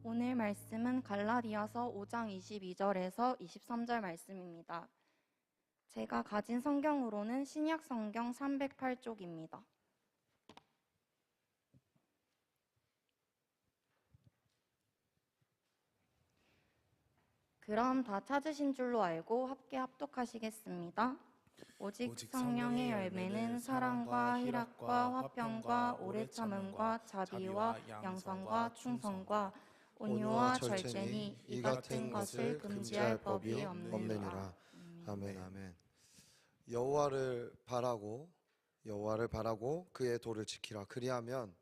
오늘 말씀은 갈라디아서 5장 22절에서 23절 말씀입니다. 제가 가진 성경으로는 신약 성경 308쪽입니다. 그럼 다 찾으신 줄로 알고 함께 합독하시겠습니다. 오직 성령의 열매는 사랑과 희락과 화평과 오래 참음과 자비와 양선과 충성과 온유와 절제니 이 같은 것을 금지할 법이 없느니라. 아멘. 아멘. 여호와를 바라고 그의 도를 지키라. 그리하면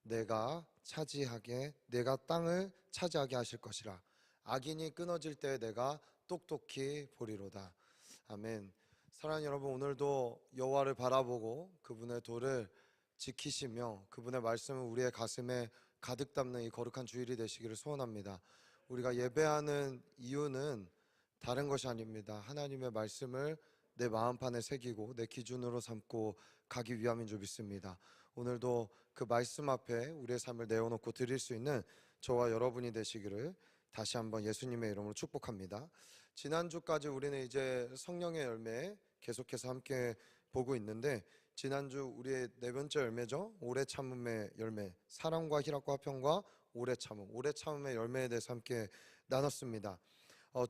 내가 땅을 차지하게 하실 것이라. 악인이 끊어질 때 내가 똑똑히 보리로다. 아멘. 사랑하는 여러분, 오늘도 여호와를 바라보고 그분의 도를 지키시며 그분의 말씀을 우리의 가슴에 가득 담는 이 거룩한 주일이 되시기를 소원합니다. 우리가 예배하는 이유는 다른 것이 아닙니다. 하나님의 말씀을 내 마음판에 새기고 내 기준으로 삼고 가기 위함인 줄 믿습니다. 오늘도 그 말씀 앞에 우리의 삶을 내어놓고 드릴 수 있는 저와 여러분이 되시기를 다시 한번 예수님의 이름으로 축복합니다. 지난주까지 우리는 이제 성령의 열매 계속해서 함께 보고 있는데, 지난주 우리의 네 번째 열매죠. 오래 참음의 열매, 사랑과 희락과 화평과 오래 참음의 열매에 대해서 함께 나눴습니다.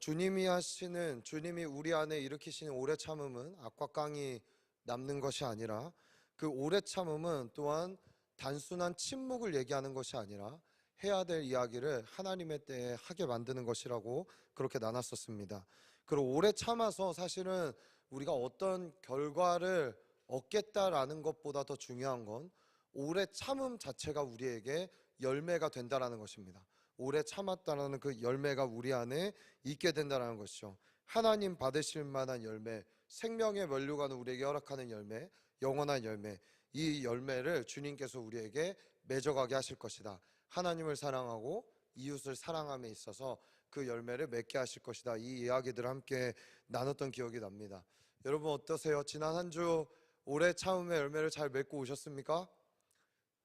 주님이 우리 안에 일으키시는 오래 참음은 악과 깡이 남는 것이 아니라, 그 오래 참음은 또한 단순한 침묵을 얘기하는 것이 아니라 해야 될 이야기를 하나님의 때에 하게 만드는 것이라고 그렇게 나눴었습니다. 그리고 오래 참아서 사실은 우리가 어떤 결과를 얻겠다라는 것보다 더 중요한 건 오래 참음 자체가 우리에게 열매가 된다라는 것입니다. 오래 참았다라는 그 열매가 우리 안에 있게 된다는 것이죠. 하나님 받으실 만한 열매, 생명의 면류관을 우리에게 허락하는 열매, 영원한 열매, 이 열매를 주님께서 우리에게 맺어가게 하실 것이다. 하나님을 사랑하고 이웃을 사랑함에 있어서 그 열매를 맺게 하실 것이다. 이 이야기들을 함께 나눴던 기억이 납니다. 여러분 어떠세요? 지난 한 주 오래 참음의 열매를 잘 맺고 오셨습니까?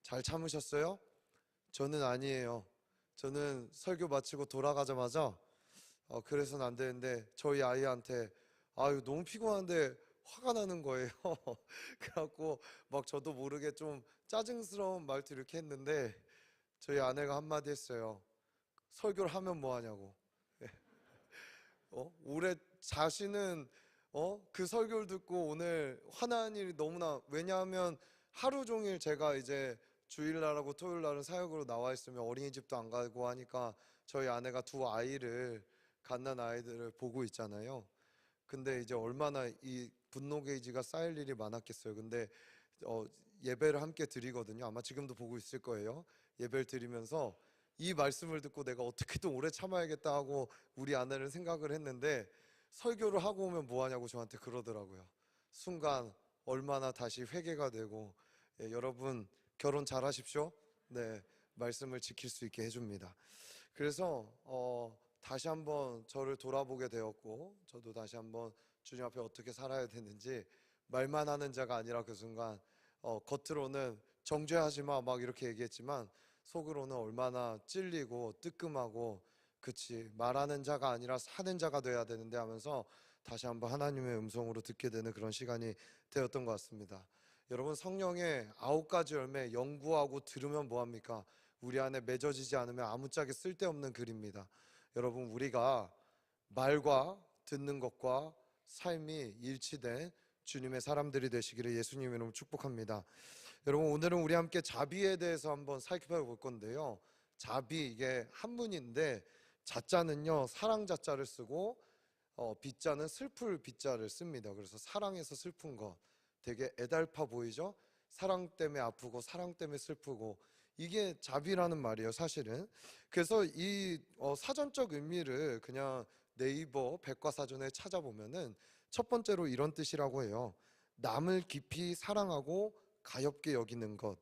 잘 참으셨어요? 저는 아니에요. 저는 설교 마치고 돌아가자마자 그래서는 안 되는데 저희 아이한테 너무 피곤한데 화가 나는 거예요. 그래갖고 막 저도 모르게 좀 짜증스러운 말도 이렇게 했는데 저희 아내가 한마디 했어요. 설교를 하면 뭐하냐고. 올해 자신은 그 설교를 듣고 오늘 화난 일이 너무나, 왜냐하면 하루 종일 제가 이제 주일날하고 토요일날은 사역으로 나와 있으면 어린이집도 안 가고 하니까 저희 아내가 두 아이를, 갓난 아이들을 보고 있잖아요. 근데 이제 얼마나 이 분노 게이지가 쌓일 일이 많았겠어요. 근데 예배를 함께 드리거든요. 아마 지금도 보고 있을 거예요. 예배를 드리면서 이 말씀을 듣고 내가 어떻게든 오래 참아야겠다 하고 우리 아내를 생각을 했는데, 설교를 하고 오면 뭐하냐고 저한테 그러더라고요. 순간 얼마나 다시 회개가 되고. 여러분 결혼 잘 하십시오. 네, 말씀을 지킬 수 있게 해줍니다. 그래서 다시 한번 저를 돌아보게 되었고, 저도 다시 한번 주님 앞에 어떻게 살아야 되는지, 말만 하는 자가 아니라 그 순간 겉으로는 정죄하지 마 막 이렇게 얘기했지만 속으로는 얼마나 찔리고 뜨끔하고, 그치, 말하는 자가 아니라 사는 자가 돼야 되는데 하면서 다시 한번 하나님의 음성으로 듣게 되는 그런 시간이 되었던 것 같습니다. 여러분, 성령의 9가지 열매 연구하고 들으면 뭐합니까? 우리 안에 맺어지지 않으면 아무짝에 쓸데없는 글입니다. 여러분, 우리가 말과 듣는 것과 삶이 일치된 주님의 사람들이 되시기를 예수님 이름으로 축복합니다. 여러분, 오늘은 우리 함께 자비에 대해서 한번 살펴볼 건데요. 자비, 이게 한문인데 자자는요 사랑 자자를 쓰고 빗자는 슬플 빗자를 씁니다. 그래서 사랑해서 슬픈 것, 되게 애달파 보이죠? 사랑 때문에 아프고 사랑 때문에 슬프고, 이게 자비라는 말이에요 사실은. 그래서 이 사전적 의미를 그냥 네이버 백과사전에 찾아보면은 첫 번째로 이런 뜻이라고 해요. 남을 깊이 사랑하고 가엾게 여기는 것,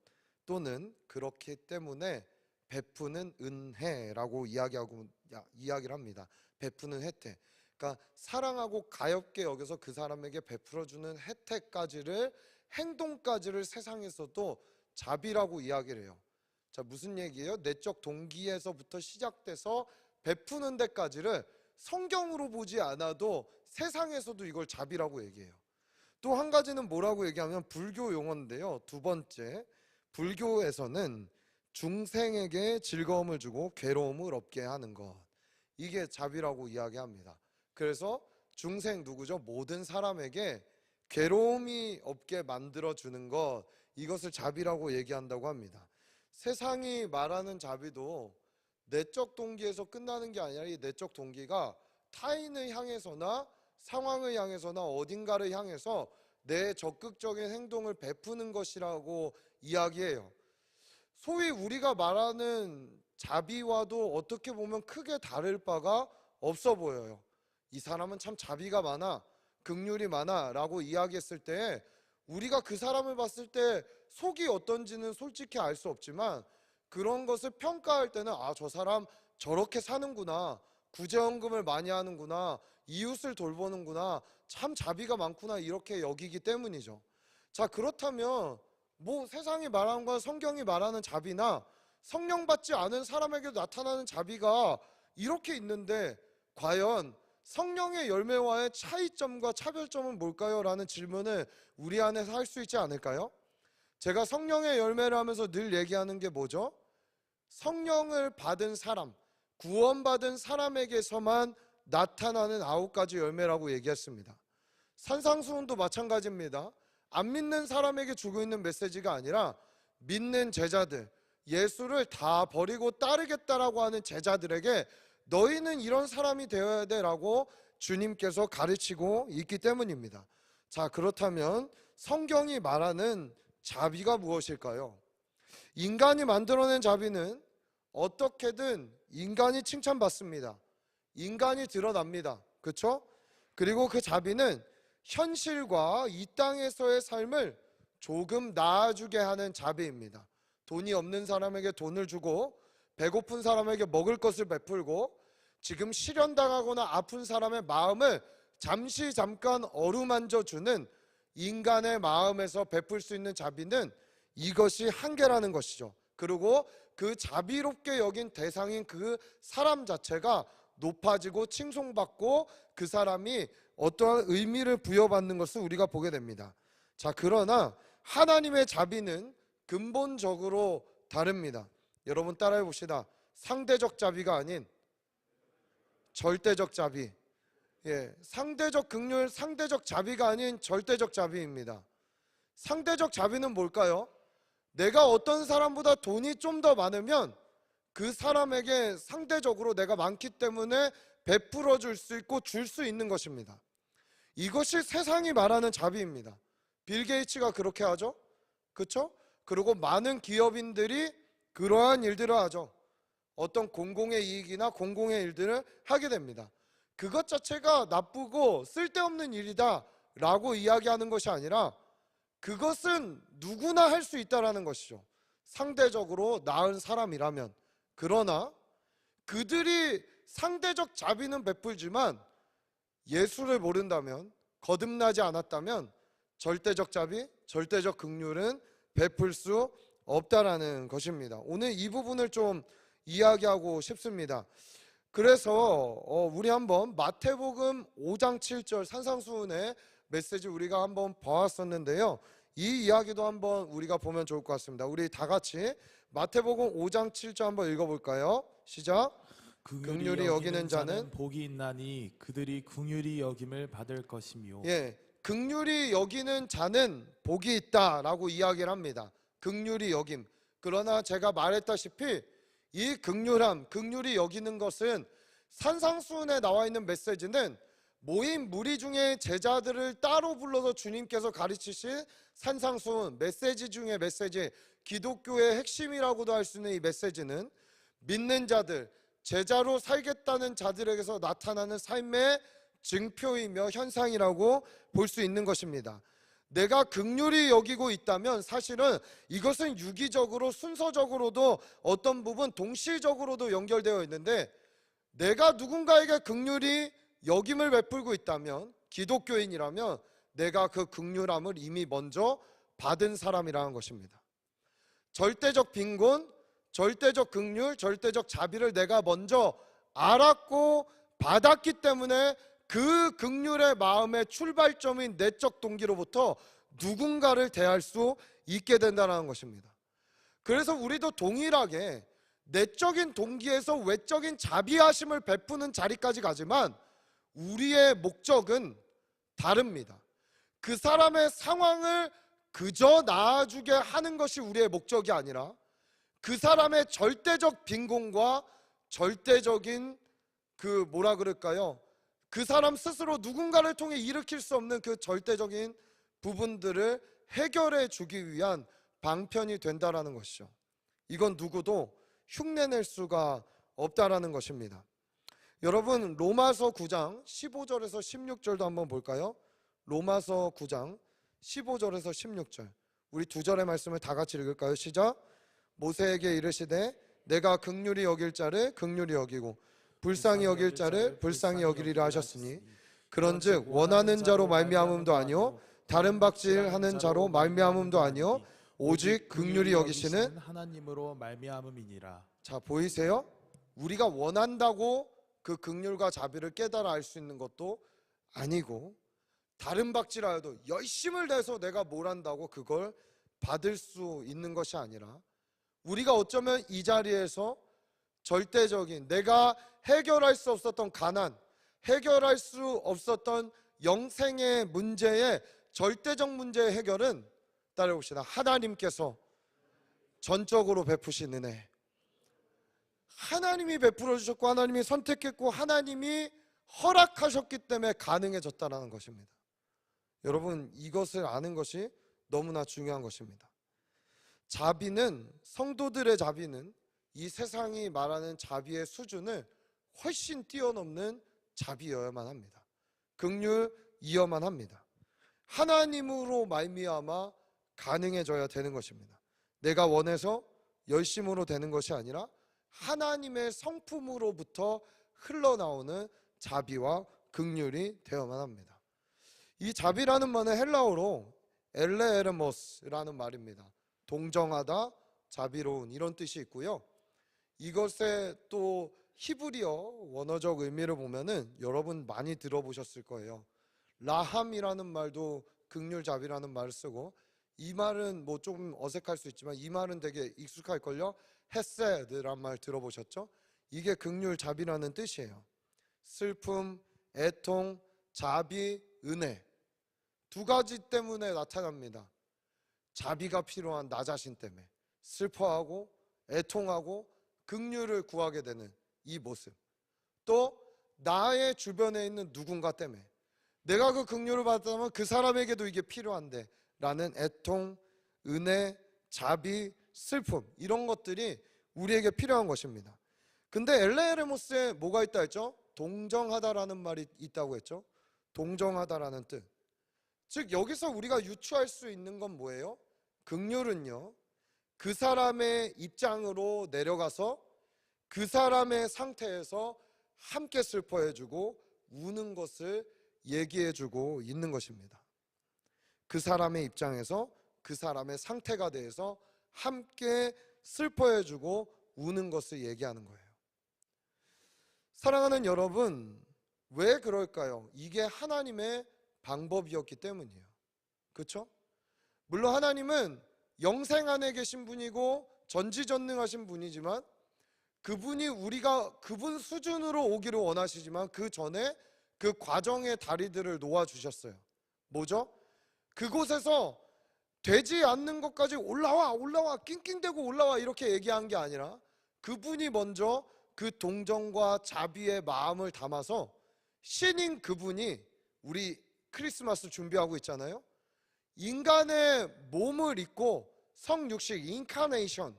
또는 그렇기 때문에 베푸는 은혜라고 이야기를 합니다. 베푸는 혜택. 그러니까 사랑하고 가엾게 여겨서 그 사람에게 베풀어주는 혜택까지를, 행동까지를 세상에서도 자비라고 이야기를 해요. 자, 무슨 얘기예요? 내적 동기에서부터 시작돼서 베푸는 데까지를 성경으로 보지 않아도 세상에서도 이걸 자비라고 얘기해요. 또 한 가지는 뭐라고 얘기하면 불교 용어인데요. 두 번째, 불교에서는 중생에게 즐거움을 주고 괴로움을 없게 하는 것, 이게 자비라고 이야기합니다. 그래서 중생 누구죠? 모든 사람에게 괴로움이 없게 만들어주는 것, 이것을 자비라고 얘기한다고 합니다. 세상이 말하는 자비도 내적 동기에서 끝나는 게 아니라 이 내적 동기가 타인을 향해서나 상황을 향해서나 어딘가를 향해서 내 적극적인 행동을 베푸는 것이라고 이야기해요. 소위 우리가 말하는 자비와도 어떻게 보면 크게 다를 바가 없어 보여요. 이 사람은 참 자비가 많아, 긍휼이 많아 라고 이야기했을 때 우리가 그 사람을 봤을 때 속이 어떤지는 솔직히 알 수 없지만 그런 것을 평가할 때는 아, 저 사람 저렇게 사는구나, 구제헌금을 많이 하는구나, 이웃을 돌보는구나, 참 자비가 많구나, 이렇게 여기기 때문이죠. 자, 그렇다면 뭐 세상이 말하는 건 성경이 말하는 자비나 성령 받지 않은 사람에게도 나타나는 자비가 이렇게 있는데 과연 성령의 열매와의 차이점과 차별점은 뭘까요? 라는 질문을 우리 안에서 할 수 있지 않을까요? 제가 성령의 열매를 하면서 늘 얘기하는 게 뭐죠? 성령을 받은 사람, 구원받은 사람에게서만 나타나는 9가지 열매라고 얘기했습니다. 산상수훈도 마찬가지입니다. 안 믿는 사람에게 주고 있는 메시지가 아니라 믿는 제자들, 예수를 다 버리고 따르겠다라고 하는 제자들에게 너희는 이런 사람이 되어야 돼 라고 주님께서 가르치고 있기 때문입니다. 자, 그렇다면 성경이 말하는 자비가 무엇일까요? 인간이 만들어낸 자비는 어떻게든 인간이 칭찬받습니다. 인간이 드러납니다. 그렇죠? 그리고 그 자비는 현실과 이 땅에서의 삶을 조금 나아지게 하는 자비입니다. 돈이 없는 사람에게 돈을 주고 배고픈 사람에게 먹을 것을 베풀고 지금 실현당하거나 아픈 사람의 마음을 잠깐 어루만져 주는 인간의 마음에서 베풀 수 있는 자비는 이것이 한계라는 것이죠. 그리고 그 자비롭게 여긴 대상인 그 사람 자체가 높아지고 칭송받고 그 사람이 어떠한 의미를 부여받는 것을 우리가 보게 됩니다. 자, 그러나 하나님의 자비는 근본적으로 다릅니다. 여러분 따라해 봅시다. 상대적 자비가 아닌 절대적 자비. 상대적 긍휼, 상대적 자비가 아닌 절대적 자비입니다. 상대적 자비는 뭘까요? 내가 어떤 사람보다 돈이 좀 더 많으면 그 사람에게 상대적으로 내가 많기 때문에 베풀어 줄 수 있고 줄 수 있는 것입니다. 이것이 세상이 말하는 자비입니다. 빌 게이츠가 그렇게 하죠. 그렇죠? 그리고 많은 기업인들이 그러한 일들을 하죠. 어떤 공공의 이익이나 공공의 일들을 하게 됩니다. 그것 자체가 나쁘고 쓸데없는 일이다 라고 이야기하는 것이 아니라 그것은 누구나 할 수 있다라는 것이죠. 상대적으로 나은 사람이라면. 그러나 그들이 상대적 자비는 베풀지만 예수를 모른다면, 거듭나지 않았다면 절대적 자비, 절대적 긍휼은 베풀 수 없다라는 것입니다. 오늘 이 부분을 좀 이야기하고 싶습니다. 그래서 우리 한번 마태복음 5장 7절 산상수훈의 메시지 우리가 한번 보았었는데요. 이 이야기도 한번 우리가 보면 좋을 것 같습니다. 우리 다 같이 마태복음 5장 7절 한번 읽어볼까요? 시작. 긍휼히 여기는 자는 복이 있나니 그들이 긍휼히 여김을 받을 것이며. 긍휼히 여기는 자는 복이 있다라고 이야기를 합니다. 긍휼히 여김. 그러나 제가 말했다시피 이 긍휼함, 긍휼히 여기는 것은 산상수훈에 나와 있는 메시지는 모인 무리 중에 제자들을 따로 불러서 주님께서 가르치신 산상수훈 메시지 중에 메시지, 기독교의 핵심이라고도 할 수 있는 이 메시지는 믿는 자들, 제자로 살겠다는 자들에게서 나타나는 삶의 증표이며 현상이라고 볼 수 있는 것입니다. 내가 긍휼히 여기고 있다면 사실은 이것은 유기적으로 순서적으로도 어떤 부분 동시적으로도 연결되어 있는데, 내가 누군가에게 긍휼히 여김을 베풀고 있다면, 기독교인이라면 내가 그 긍휼함을 이미 먼저 받은 사람이라는 것입니다. 절대적 빈곤, 절대적 긍휼, 절대적 자비를 내가 먼저 알았고 받았기 때문에 그 긍휼의 마음의 출발점인 내적 동기로부터 누군가를 대할 수 있게 된다는 것입니다. 그래서 우리도 동일하게 내적인 동기에서 외적인 자비하심을 베푸는 자리까지 가지만 우리의 목적은 다릅니다. 그 사람의 상황을 그저 나아주게 하는 것이 우리의 목적이 아니라 그 사람의 절대적 빈곤과 절대적인 그 뭐라 그럴까요? 그 사람 스스로 누군가를 통해 일으킬 수 없는 그 절대적인 부분들을 해결해 주기 위한 방편이 된다라는 것이죠. 이건 누구도 흉내낼 수가 없다라는 것입니다. 여러분, 로마서 9장 15절에서 16절도 한번 볼까요? 로마서 9장 15절에서 16절. 우리 두 절의 말씀을 다 같이 읽을까요? 시작. 모세에게 이르시되 내가 긍휼히 여길 자를 긍휼히 여기고 불쌍히 여길 자를 불쌍히 여기리라 하셨으니 그런즉 원하는 자로 말미암음도 아니요 다른 박질하는 자로 말미암음도 아니요 오직 긍휼히 여기시는 하나님으로 말미암음이니라. 자, 보이세요? 우리가 원한다고 그 긍휼과 자비를 깨달아 알 수 있는 것도 아니고 다른 박질하여도 열심을 내서 내가 뭘 한다고 그걸 받을 수 있는 것이 아니라 우리가 어쩌면 이 자리에서 절대적인 내가 해결할 수 없었던 가난, 해결할 수 없었던 영생의 문제의 절대적 문제의 해결은 따라봅시다. 하나님께서 전적으로 베푸신 은혜, 하나님이 베풀어 주셨고 하나님이 선택했고 하나님이 허락하셨기 때문에 가능해졌다는 것입니다. 여러분, 이것을 아는 것이 너무나 중요한 것입니다. 자비는, 성도들의 자비는 이 세상이 말하는 자비의 수준을 훨씬 뛰어넘는 자비여야만 합니다. 긍휼이어야만 합니다. 하나님으로 말미암아 가능해져야 되는 것입니다. 내가 원해서 열심으로 되는 것이 아니라 하나님의 성품으로부터 흘러나오는 자비와 긍휼이 되어야만 합니다. 이 자비라는 말은 헬라어로 엘레에르모스라는 말입니다. 동정하다, 자비로운 이런 뜻이 있고요. 이것의 또 히브리어 원어적 의미를 보면은 여러분 많이 들어보셨을 거예요. 라함이라는 말도 긍휼 자비라는 말을 쓰고 이 말은 뭐 좀 어색할 수 있지만 이 말은 되게 익숙할걸요. 헤세드란 말 들어보셨죠? 이게 긍휼 자비라는 뜻이에요. 슬픔, 애통, 자비, 은혜 두 가지 때문에 나타납니다. 자비가 필요한 나 자신 때문에 슬퍼하고 애통하고 긍휼을 구하게 되는 이 모습, 또 나의 주변에 있는 누군가 때문에 내가 그 긍휼을 받았다면 그 사람에게도 이게 필요한데 라는 애통, 은혜, 자비, 슬픔 이런 것들이 우리에게 필요한 것입니다. 근데 엘레에르모스에 뭐가 있다 했죠? 동정하다라는 말이 있다고 했죠. 동정하다라는 뜻. 즉 여기서 우리가 유추할 수 있는 건 뭐예요? 긍휼은요, 그 사람의 입장으로 내려가서 그 사람의 상태에서 함께 슬퍼해주고 우는 것을 얘기해주고 있는 것입니다. 그 사람의 입장에서 그 사람의 상태가 돼서 함께 슬퍼해주고 우는 것을 얘기하는 거예요. 사랑하는 여러분, 왜 그럴까요? 이게 하나님의 방법이었기 때문이에요. 그렇죠? 물론 하나님은 영생 안에 계신 분이고 전지전능하신 분이지만 그분이 우리가 그분 수준으로 오기를 원하시지만 그 전에 그 과정의 다리들을 놓아주셨어요. 뭐죠? 그곳에서 되지 않는 것까지 올라와 낑낑대고 올라와 이렇게 얘기한 게 아니라 그분이 먼저 그 동정과 자비의 마음을 담아서 신인 그분이 우리 크리스마스 준비하고 있잖아요. 인간의 몸을 입고 성육식 인카네이션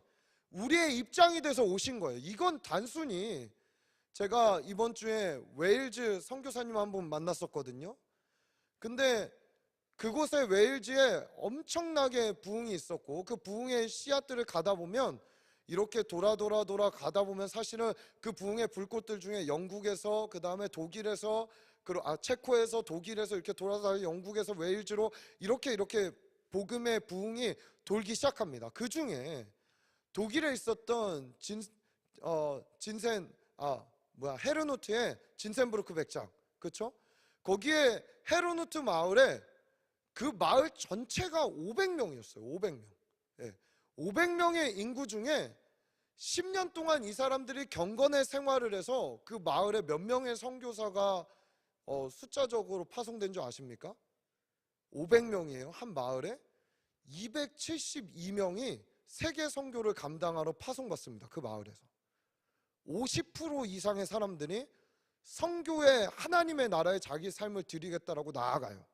우리의 입장이 돼서 오신 거예요. 이건 단순히 제가 이번 주에 웨일즈 선교사님 한 분 만났었거든요. 근데 그곳에 웨일즈에 엄청나게 부흥이 있었고 그 부흥의 씨앗들을 가다 보면 이렇게 돌아 가다 보면 사실은 그 부흥의 불꽃들 중에 영국에서 그 다음에 독일에서 체코에서 독일에서 이렇게 돌아서 영국에서 웨일즈로 이렇게 복음의 부흥이 돌기 시작합니다. 그 중에 독일에 있었던 헤르누트의 진센부르크 백작, 그렇죠? 거기에 헤르누트 마을에 그 마을 전체가 500명이었어요. 500명. 예. 500명의 인구 중에 10년 동안 이 사람들이 경건의 생활을 해서 그 마을에 몇 명의 선교사가 숫자적으로 파송된 줄 아십니까? 500명이에요. 한 마을에 272명이 세계 선교를 감당하러 파송받습니다. 그 마을에서 50% 이상의 사람들이 선교에 하나님의 나라에 자기 삶을 드리겠다라고 나아가요.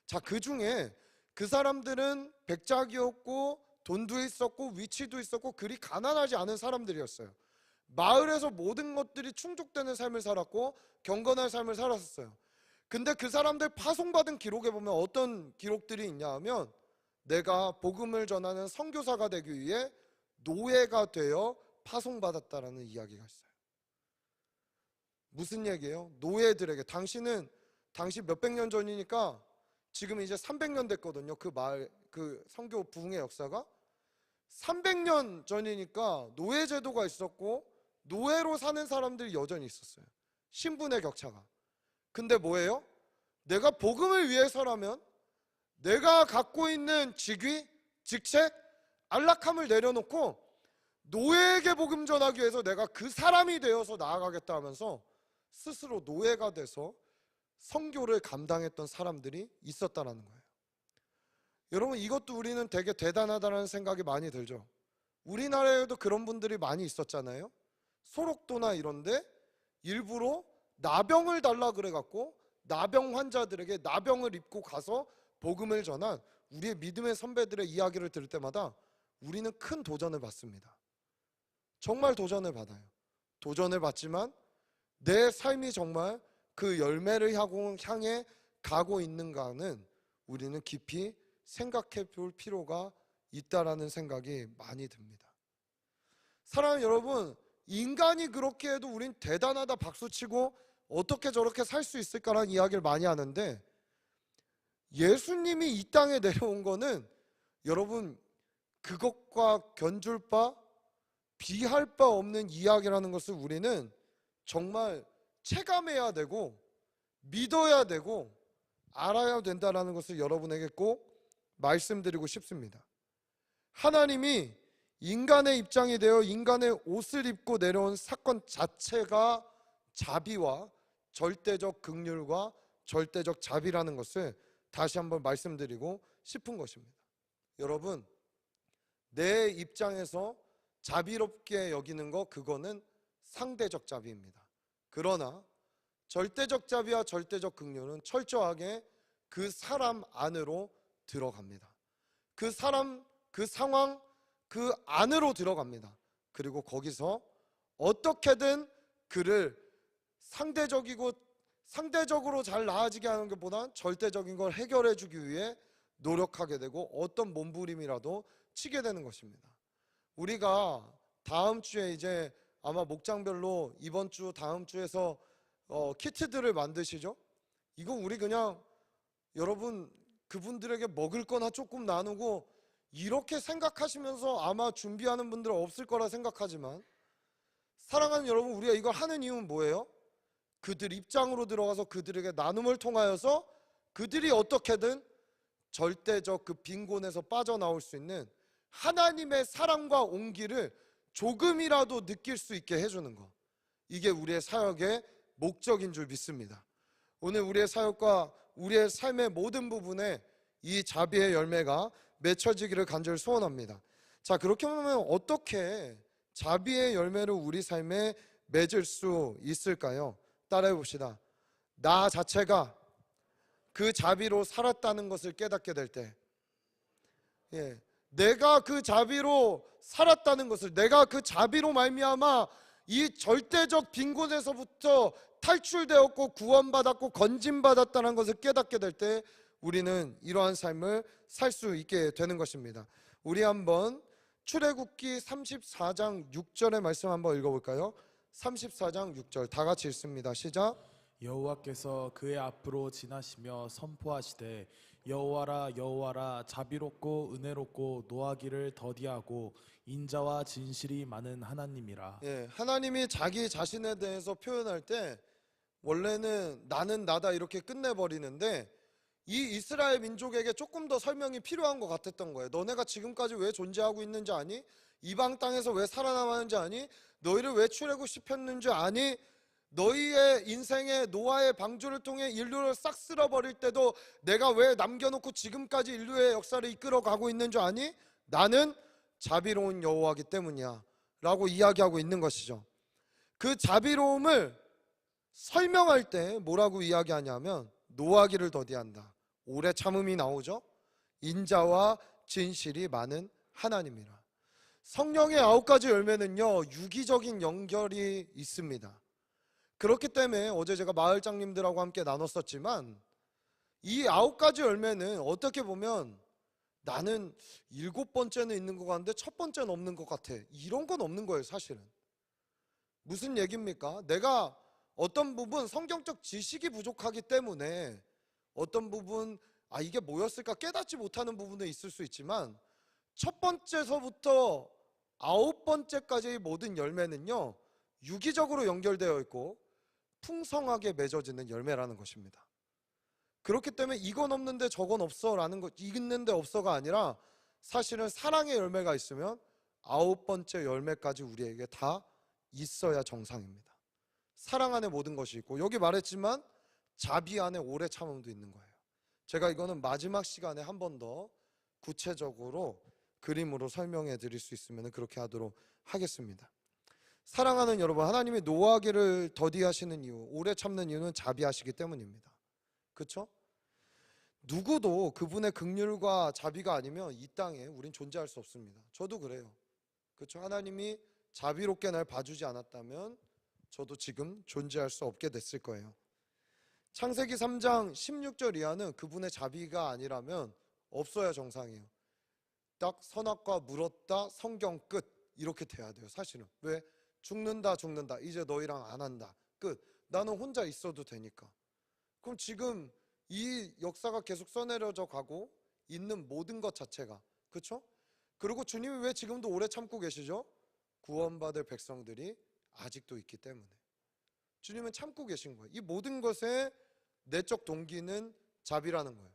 자, 그 중에 그 사람들은 백작이었고 돈도 있었고 위치도 있었고 그리 가난하지 않은 사람들이었어요. 마을에서 모든 것들이 충족되는 삶을 살았고 경건한 삶을 살았었어요. 근데 그 사람들 파송받은 기록에 보면 어떤 기록들이 있냐 하면 내가 복음을 전하는 선교사가 되기 위해 노예가 되어 파송받았다라는 이야기가 있어요. 무슨 얘기예요? 노예들에게 당시 몇백 년 전이니까 지금 이제 300년 됐거든요. 그 마을 그 선교 부흥의 역사가 300년 전이니까 노예 제도가 있었고 노예로 사는 사람들이 여전히 있었어요. 신분의 격차가. 근데 뭐예요? 내가 복음을 위해서라면 내가 갖고 있는 직위, 직책, 안락함을 내려놓고 노예에게 복음 전하기 위해서 내가 그 사람이 되어서 나아가겠다 하면서 스스로 노예가 돼서 선교를 감당했던 사람들이 있었다는 거예요. 여러분, 이것도 우리는 되게 대단하다는 생각이 많이 들죠. 우리나라에도 그런 분들이 많이 있었잖아요. 소록도나 이런데 일부러 나병을 달라 그래갖고 나병 환자들에게 나병을 입고 가서 복음을 전한 우리의 믿음의 선배들의 이야기를 들을 때마다 우리는 큰 도전을 받습니다. 정말 도전을 받아요. 도전을 받지만 내 삶이 정말 그 열매를 향해 가고 있는가는 우리는 깊이 생각해 볼 필요가 있다라는 생각이 많이 듭니다. 사랑하는 여러분, 인간이 그렇게 해도 우린 대단하다 박수치고 어떻게 저렇게 살 수 있을까라는 이야기를 많이 하는데 예수님이 이 땅에 내려온 거는 여러분 그것과 견줄 바 비할 바 없는 이야기라는 것을 우리는 정말 체감해야 되고 믿어야 되고 알아야 된다는 것을 여러분에게 꼭 말씀드리고 싶습니다. 하나님이 인간의 입장이 되어 인간의 옷을 입고 내려온 사건 자체가 자비와 절대적 긍휼과 절대적 자비라는 것을 다시 한번 말씀드리고 싶은 것입니다. 여러분, 내 입장에서 자비롭게 여기는 거 그거는 상대적 자비입니다. 그러나 절대적 자비와 절대적 긍휼은 철저하게 그 사람 안으로 들어갑니다. 그 사람, 그 상황, 그 안으로 들어갑니다. 그리고 거기서 어떻게든 그를 상대적으로 잘 나아지게 하는 것보다 절대적인 걸 해결해 주기 위해 노력하게 되고 어떤 몸부림이라도 치게 되는 것입니다. 우리가 다음 주에 이제 아마 목장별로 이번 주 다음 주에서 키트들을 만드시죠? 이거 우리 그냥 여러분 그분들에게 먹을 거나 조금 나누고 이렇게 생각하시면서 아마 준비하는 분들은 없을 거라 생각하지만 사랑하는 여러분, 우리가 이걸 하는 이유는 뭐예요? 그들 입장으로 들어가서 그들에게 나눔을 통하여서 그들이 어떻게든 절대적 그 빈곤에서 빠져나올 수 있는 하나님의 사랑과 온기를 조금이라도 느낄 수 있게 해주는 것, 이게 우리의 사역의 목적인 줄 믿습니다. 오늘 우리의 사역과 우리의 삶의 모든 부분에 이 자비의 열매가 맺혀지기를 간절히 소원합니다. 자, 그렇게 보면 어떻게 자비의 열매를 우리 삶에 맺을 수 있을까요? 따라해 봅시다. 나 자체가 그 자비로 살았다는 것을 깨닫게 될 때, 내가 그 자비로 살았다는 것을, 내가 그 자비로 말미암아 이 절대적 빈곤에서부터 탈출되었고 구원받았고 건짐받았다는 것을 깨닫게 될 때 우리는 이러한 삶을 살 수 있게 되는 것입니다. 우리 한번 출애굽기 34장 6절의 말씀 한번 읽어볼까요? 34장 6절 다 같이 읽습니다. 시작. 여호와께서 그의 앞으로 지나시며 선포하시되 여호와라 여호와라 자비롭고 은혜롭고 노하기를 더디하고 인자와 진실이 많은 하나님이라. 예, 하나님이 자기 자신에 대해서 표현할 때 원래는 나는 나다 이렇게 끝내버리는데 이 이스라엘 민족에게 조금 더 설명이 필요한 것 같았던 거예요. 너네가 지금까지 왜 존재하고 있는지 아니? 이방 땅에서 왜 살아남았는지 아니? 너희를 왜 출애굽시켰는지 아니? 너희의 인생의 노아의 방주를 통해 인류를 싹 쓸어버릴 때도 내가 왜 남겨놓고 지금까지 인류의 역사를 이끌어가고 있는 줄 아니? 나는 자비로운 여호와이기 때문이야 라고 이야기하고 있는 것이죠. 그 자비로움을 설명할 때 뭐라고 이야기하냐면 노하기를 더디한다, 오래 참음이 나오죠. 인자와 진실이 많은 하나님이라. 성령의 9가지 열매는요, 유기적인 연결이 있습니다. 그렇기 때문에 어제 제가 마을장님들하고 함께 나눴었지만 이 9가지 열매는 어떻게 보면 나는 7번째는 있는 것 같은데 첫 번째는 없는 것 같아, 이런 건 없는 거예요. 사실은 무슨 얘기입니까? 내가 어떤 부분 성경적 지식이 부족하기 때문에 어떤 부분 이게 뭐였을까 깨닫지 못하는 부분은 있을 수 있지만 첫 번째서부터 9번째까지의 모든 열매는요, 유기적으로 연결되어 있고 풍성하게 맺어지는 열매라는 것입니다. 그렇기 때문에 이건 없는데 저건 없어라는 것, 있는데 없어가 아니라 사실은 사랑의 열매가 있으면 9번째 열매까지 우리에게 다 있어야 정상입니다. 사랑 안에 모든 것이 있고, 여기 말했지만 자비 안에 오래 참음도 있는 거예요. 제가 이거는 마지막 시간에 한 번 더 구체적으로 그림으로 설명해 드릴 수 있으면 그렇게 하도록 하겠습니다. 사랑하는 여러분, 하나님이 노하기를 더디하시는 이유, 오래 참는 이유는 자비하시기 때문입니다. 그렇죠? 누구도 그분의 긍휼과 자비가 아니면 이 땅에 우린 존재할 수 없습니다. 저도 그래요. 그렇죠? 하나님이 자비롭게 날 봐주지 않았다면 저도 지금 존재할 수 없게 됐을 거예요. 창세기 3장 16절 이하는 그분의 자비가 아니라면 없어야 정상이에요. 딱 선악과 물었다, 성경 끝, 이렇게 돼야 돼요. 사실은 왜? 죽는다 이제 너희랑 안 한다, 끝. 나는 혼자 있어도 되니까. 그럼 지금 이 역사가 계속 써내려져 가고 있는 모든 것 자체가, 그렇죠? 그리고 주님이 왜 지금도 오래 참고 계시죠? 구원받을 백성들이 아직도 있기 때문에 주님은 참고 계신 거예요. 이 모든 것의 내적 동기는 자비라는 거예요.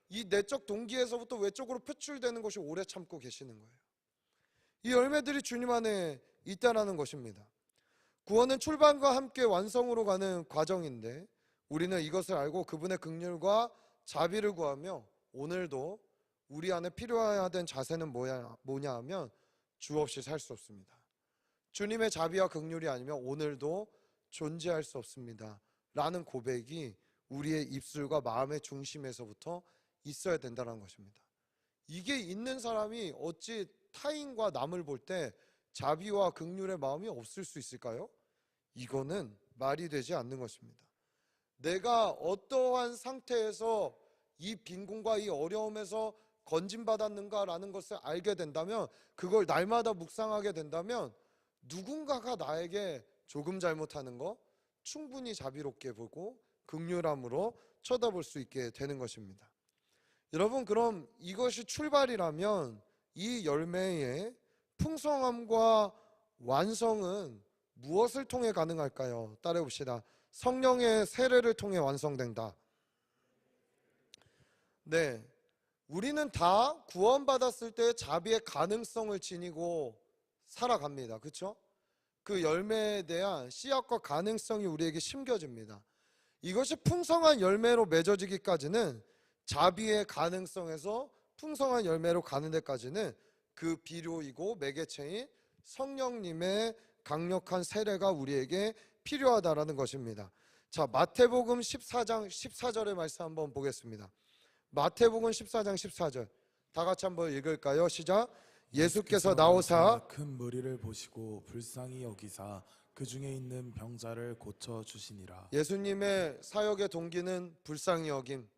이 내적 동기에서부터 외적으로 표출되는 것이 오래 참고 계시는 거예요. 이 열매들이 주님 안에 있다라는 것입니다. 구원은 출발과 함께 완성으로 가는 과정인데 우리는 이것을 알고 그분의 긍휼과 자비를 구하며 오늘도 우리 안에 필요해야 된 자세는 뭐냐 하면 주 없이 살 수 없습니다. 주님의 자비와 긍휼이 아니면 오늘도 존재할 수 없습니다 라는 고백이 우리의 입술과 마음의 중심에서부터 있어야 된다는 것입니다. 이게 있는 사람이 어찌 타인과 남을 볼 때 자비와 긍휼의 마음이 없을 수 있을까요? 이거는 말이 되지 않는 것입니다. 내가 어떠한 상태에서 이 빈곤과 이 어려움에서 건진받았는가라는 것을 알게 된다면, 그걸 날마다 묵상하게 된다면 누군가가 나에게 조금 잘못하는 거 충분히 자비롭게 보고 긍휼함으로 쳐다볼 수 있게 되는 것입니다. 여러분, 그럼 이것이 출발이라면 이 열매의 풍성함과 완성은 무엇을 통해 가능할까요? 따라해 봅시다. 성령의 세례를 통해 완성된다. 네, 우리는 다 구원받았을 때 자비의 가능성을 지니고 살아갑니다. 그렇죠? 그 열매에 대한 씨앗과 가능성이 우리에게 심겨집니다. 이것이 풍성한 열매로 맺어지기까지는, 자비의 가능성에서 풍성한 열매로 가는 데까지는 그 비료이고 매개체인 성령님의 강력한 세례가 우리에게 필요하다라는 것입니다. 자, 마태복음 14장 14절의 말씀 한번 보겠습니다. 마태복음 14장 14절 다 같이 한번 읽을까요? 시작. 예수께서 나오사 큰 무리를 보시고 불쌍히 여기사 그 중에 있는 병자를 고쳐 주시니라. 예수님의 사역의 동기는 불쌍히 여김,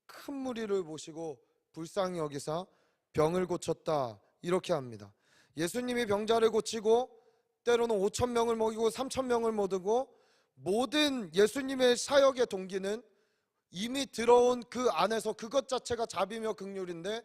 큰 무리를 보시고 불쌍히 여기사 병을 고쳤다, 이렇게 합니다. 예수님이 병자를 고치고 때로는 5,000명을 먹이고 3,000명을 먹이고, 모든 예수님의 사역의 동기는 이미 들어온 그 안에서 그것 자체가 자비며 긍휼인데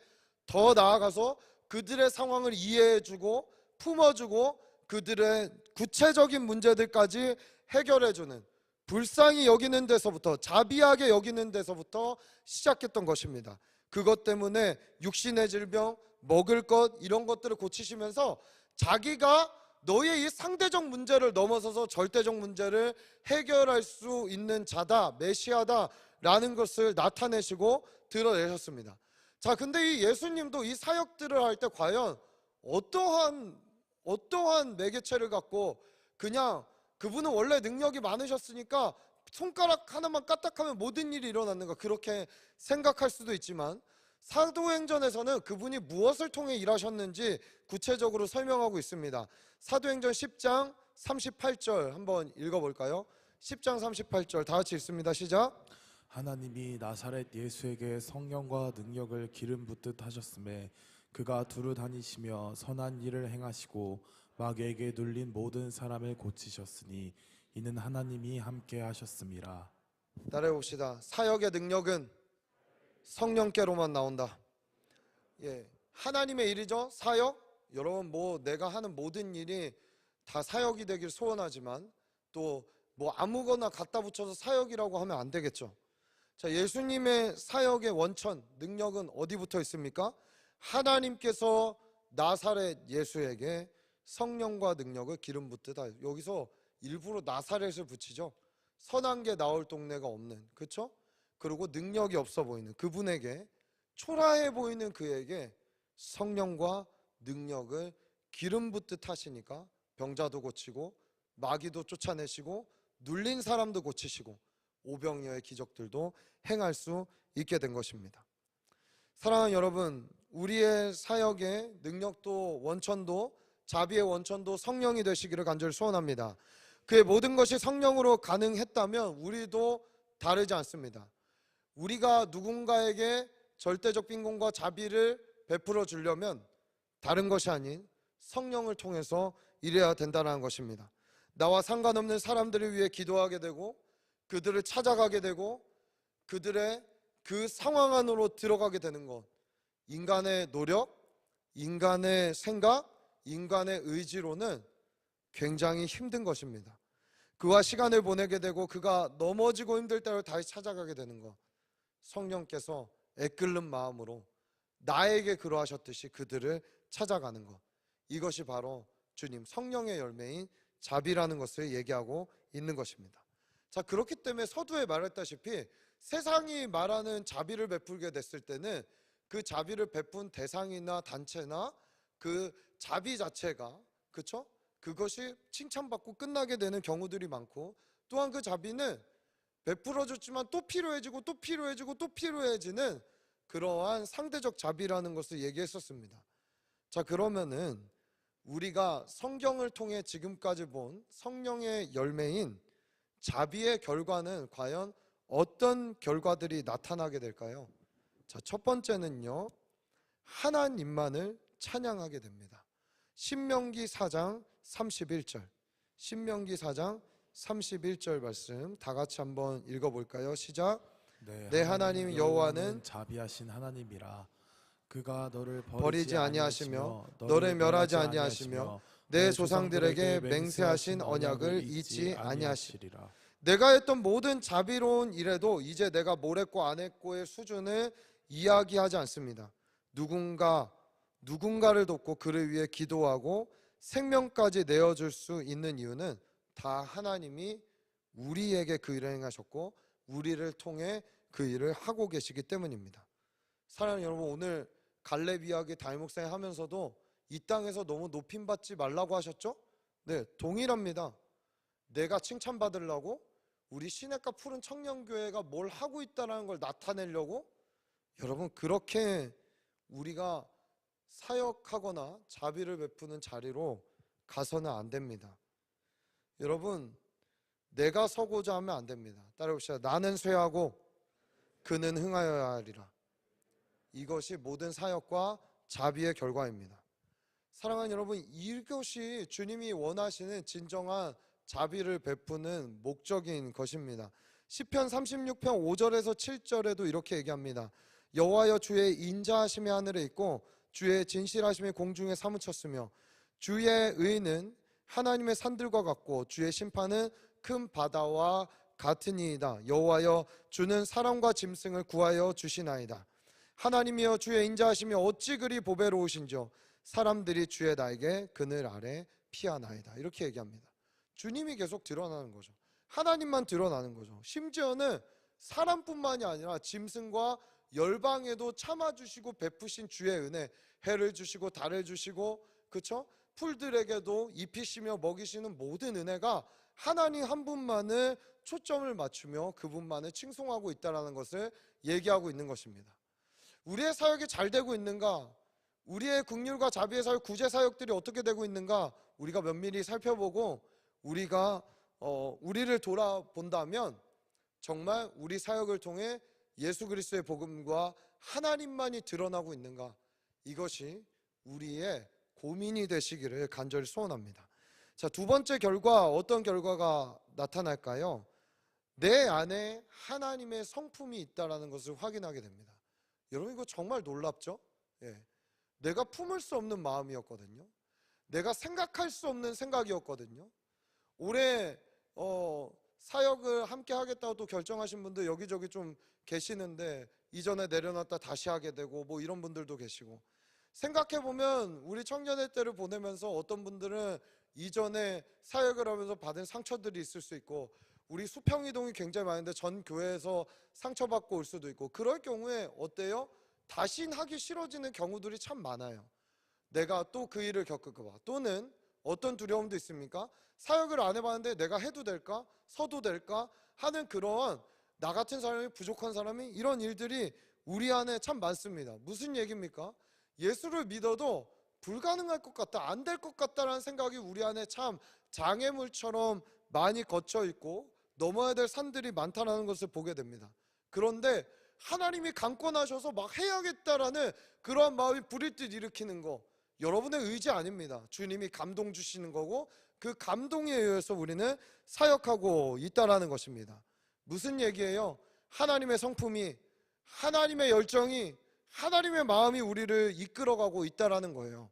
더 나아가서 그들의 상황을 이해해주고 품어주고 그들의 구체적인 문제들까지 해결해주는, 불쌍히 여기는 데서부터, 자비하게 여기는 데서부터 시작했던 것입니다. 그것 때문에 육신의 질병, 먹을 것 이런 것들을 고치시면서 자기가 너의 이 상대적 문제를 넘어서서 절대적 문제를 해결할 수 있는 자다, 메시아다라는 것을 나타내시고 드러내셨습니다. 자, 근데 이 예수님도 이 사역들을 할 때 과연 어떠한 매개체를 갖고, 그냥 그분은 원래 능력이 많으셨으니까 손가락 하나만 까딱하면 모든 일이 일어났는가, 그렇게 생각할 수도 있지만 사도행전에서는 그분이 무엇을 통해 일하셨는지 구체적으로 설명하고 있습니다. 사도행전 10장 38절 한번 읽어볼까요? 10장 38절 다 같이 읽습니다. 시작. 하나님이 나사렛 예수에게 성령과 능력을 기름 붓듯 하셨음에 그가 두루 다니시며 선한 일을 행하시고 마귀에게 눌린 모든 사람을 고치셨으니 이는 하나님이 함께 하셨음이라. 따라해 봅시다. 사역의 능력은 성령께로만 나온다. 예, 하나님의 일이죠. 사역. 여러분, 내가 하는 모든 일이 다 사역이 되길 소원하지만 또 아무거나 갖다 붙여서 사역이라고 하면 안 되겠죠. 자, 예수님의 사역의 원천, 능력은 어디 붙어 있습니까? 하나님께서 나사렛 예수에게 성령과 능력을 기름 붓듯. 여기서 일부러 나사렛을 붙이죠. 선한 게 나올 동네가 없는, 그렇죠? 그리고 능력이 없어 보이는 그분에게, 초라해 보이는 그에게 성령과 능력을 기름 붓듯 하시니까 병자도 고치고 마귀도 쫓아내시고 눌린 사람도 고치시고 오병이어의 기적들도 행할 수 있게 된 것입니다. 사랑하는 여러분, 우리의 사역의 능력도 원천도 자비의 원천도 성령이 되시기를 간절히 소원합니다. 그의 모든 것이 성령으로 가능했다면 우리도 다르지 않습니다. 우리가 누군가에게 절대적 빈곤과 자비를 베풀어 주려면 다른 것이 아닌 성령을 통해서 일해야 된다는 것입니다. 나와 상관없는 사람들을 위해 기도하게 되고 그들을 찾아가게 되고 그들의 그 상황 안으로 들어가게 되는 것, 인간의 노력, 인간의 생각, 인간의 의지로는 굉장히 힘든 것입니다. 그와 시간을 보내게 되고 그가 넘어지고 힘들 때를 다시 찾아가게 되는 것, 성령께서 애끓는 마음으로 나에게 그러하셨듯이 그들을 찾아가는 것, 이것이 바로 주님 성령의 열매인 자비라는 것을 얘기하고 있는 것입니다. 자, 그렇기 때문에 서두에 말했다시피 세상이 말하는 자비를 베풀게 됐을 때는 그 자비를 베푼 대상이나 단체나 그 자비 자체가, 그렇죠? 그것이 칭찬받고 끝나게 되는 경우들이 많고, 또한 그 자비는 베풀어줬지만 또 필요해지고 또 필요해지고 또 필요해지는 그러한 상대적 자비라는 것을 얘기했었습니다. 자, 그러면은 우리가 성경을 통해 지금까지 본 성령의 열매인 자비의 결과는 과연 어떤 결과들이 나타나게 될까요? 자, 첫 번째는요, 하나님만을 찬양하게 됩니다. 신명기 4장 31절, 신명기 4장 31절 말씀 다 같이 한번 읽어볼까요? 시작. 내 하나님 여호와는 자비하신 하나님이라. 그가 너를 버리지 아니하시며 너를 멸하지 아니하시며 내 조상들에게 맹세하신 언약을 잊지 아니하시리라. 내가 했던 모든 자비로운 일에도 이제 내가 뭘 했고 안 했고의 수준을 이야기하지 않습니다. 누군가를 돕고 그를 위해 기도하고 생명까지 내어줄 수 있는 이유는 다 하나님이 우리에게 그 일을 행하셨고 우리를 통해 그 일을 하고 계시기 때문입니다. 사랑하는 여러분, 오늘 갈렙 이야기 담임 목사님 하면서도 이 땅에서 너무 높임받지 말라고 하셨죠? 네, 동일합니다. 내가 칭찬받으려고 우리 시냇가 푸른 청년교회가 뭘 하고 있다는 걸 나타내려고, 여러분, 그렇게 우리가 사역하거나 자비를 베푸는 자리로 가서는 안 됩니다. 여러분, 내가 서고자 하면 안 됩니다. 따라해봅시다. 나는 쇠하고 그는 흥하여야 하리라. 이것이 모든 사역과 자비의 결과입니다. 사랑하는 여러분, 이것이 주님이 원하시는 진정한 자비를 베푸는 목적인 것입니다. 시편 36편 5절에서 7절에도 이렇게 얘기합니다. 여호와여 주의 인자하심이 하늘에 있고 주의 진실하심이 공중에 사무쳤으며 주의 의는 하나님의 산들과 같고 주의 심판은 큰 바다와 같으니이다. 여호와여 주는 사람과 짐승을 구하여 주시나이다. 하나님이여 주의 인자하심이 어찌 그리 보배로우신지요 사람들이 주의 날개 그늘 아래 피하나이다. 이렇게 얘기합니다. 주님이 계속 드러나는 거죠. 하나님만 드러나는 거죠. 심지어는 사람뿐만이 아니라 짐승과 열방에도 참아주시고 베푸신 주의 은혜, 해를 주시고 달을 주시고, 그쵸? 풀들에게도 입히시며 먹이시는 모든 은혜가 하나님 한 분만을 초점을 맞추며 그분만을 칭송하고 있다는 것을 얘기하고 있는 것입니다. 우리의 사역이 잘 되고 있는가? 우리의 긍휼과 자비의 사역, 구제 사역들이 어떻게 되고 있는가? 우리가 면밀히 살펴보고 우리가 우리를 돌아본다면 정말 우리 사역을 통해 예수 그리스도의 복음과 하나님만이 드러나고 있는가? 이것이 우리의 고민이 되시기를 간절히 소원합니다. 자, 두 번째 결과, 어떤 결과가 나타날까요? 내 안에 하나님의 성품이 있다는 것을 확인하게 됩니다. 여러분, 이거 정말 놀랍죠? 예. 내가 품을 수 없는 마음이었거든요. 내가 생각할 수 없는 생각이었거든요. 올해 사역을 함께 하겠다고 또 결정하신 분들 여기저기 좀 계시는데, 이전에 내려놨다 다시 하게 되고 뭐 이런 분들도 계시고, 생각해보면 우리 청년의 때를 보내면서 어떤 분들은 이전에 사역을 하면서 받은 상처들이 있을 수 있고, 우리 수평이동이 굉장히 많은데 전 교회에서 상처받고 올 수도 있고, 그럴 경우에 어때요? 다신 하기 싫어지는 경우들이 참 많아요. 내가 또 그 일을 겪을까 봐. 또는 어떤 두려움도 있습니까? 사역을 안 해봤는데 내가 해도 될까? 서도 될까? 하는 그런 나 같은 사람이, 부족한 사람이, 이런 일들이 우리 안에 참 많습니다. 무슨 얘기입니까? 예수를 믿어도 불가능할 것 같다, 안 될 것 같다라는 생각이 우리 안에 참 장애물처럼 많이 걷혀 있고 넘어야 될 산들이 많다는 것을 보게 됩니다. 그런데 하나님이 강권하셔서 막 해야겠다라는 그러한 마음이 불일 듯 일으키는 거, 여러분의 의지 아닙니다. 주님이 감동 주시는 거고, 그 감동에 의해서 우리는 사역하고 있다라는 것입니다. 무슨 얘기예요? 하나님의 성품이, 하나님의 열정이, 하나님의 마음이 우리를 이끌어가고 있다라는 거예요.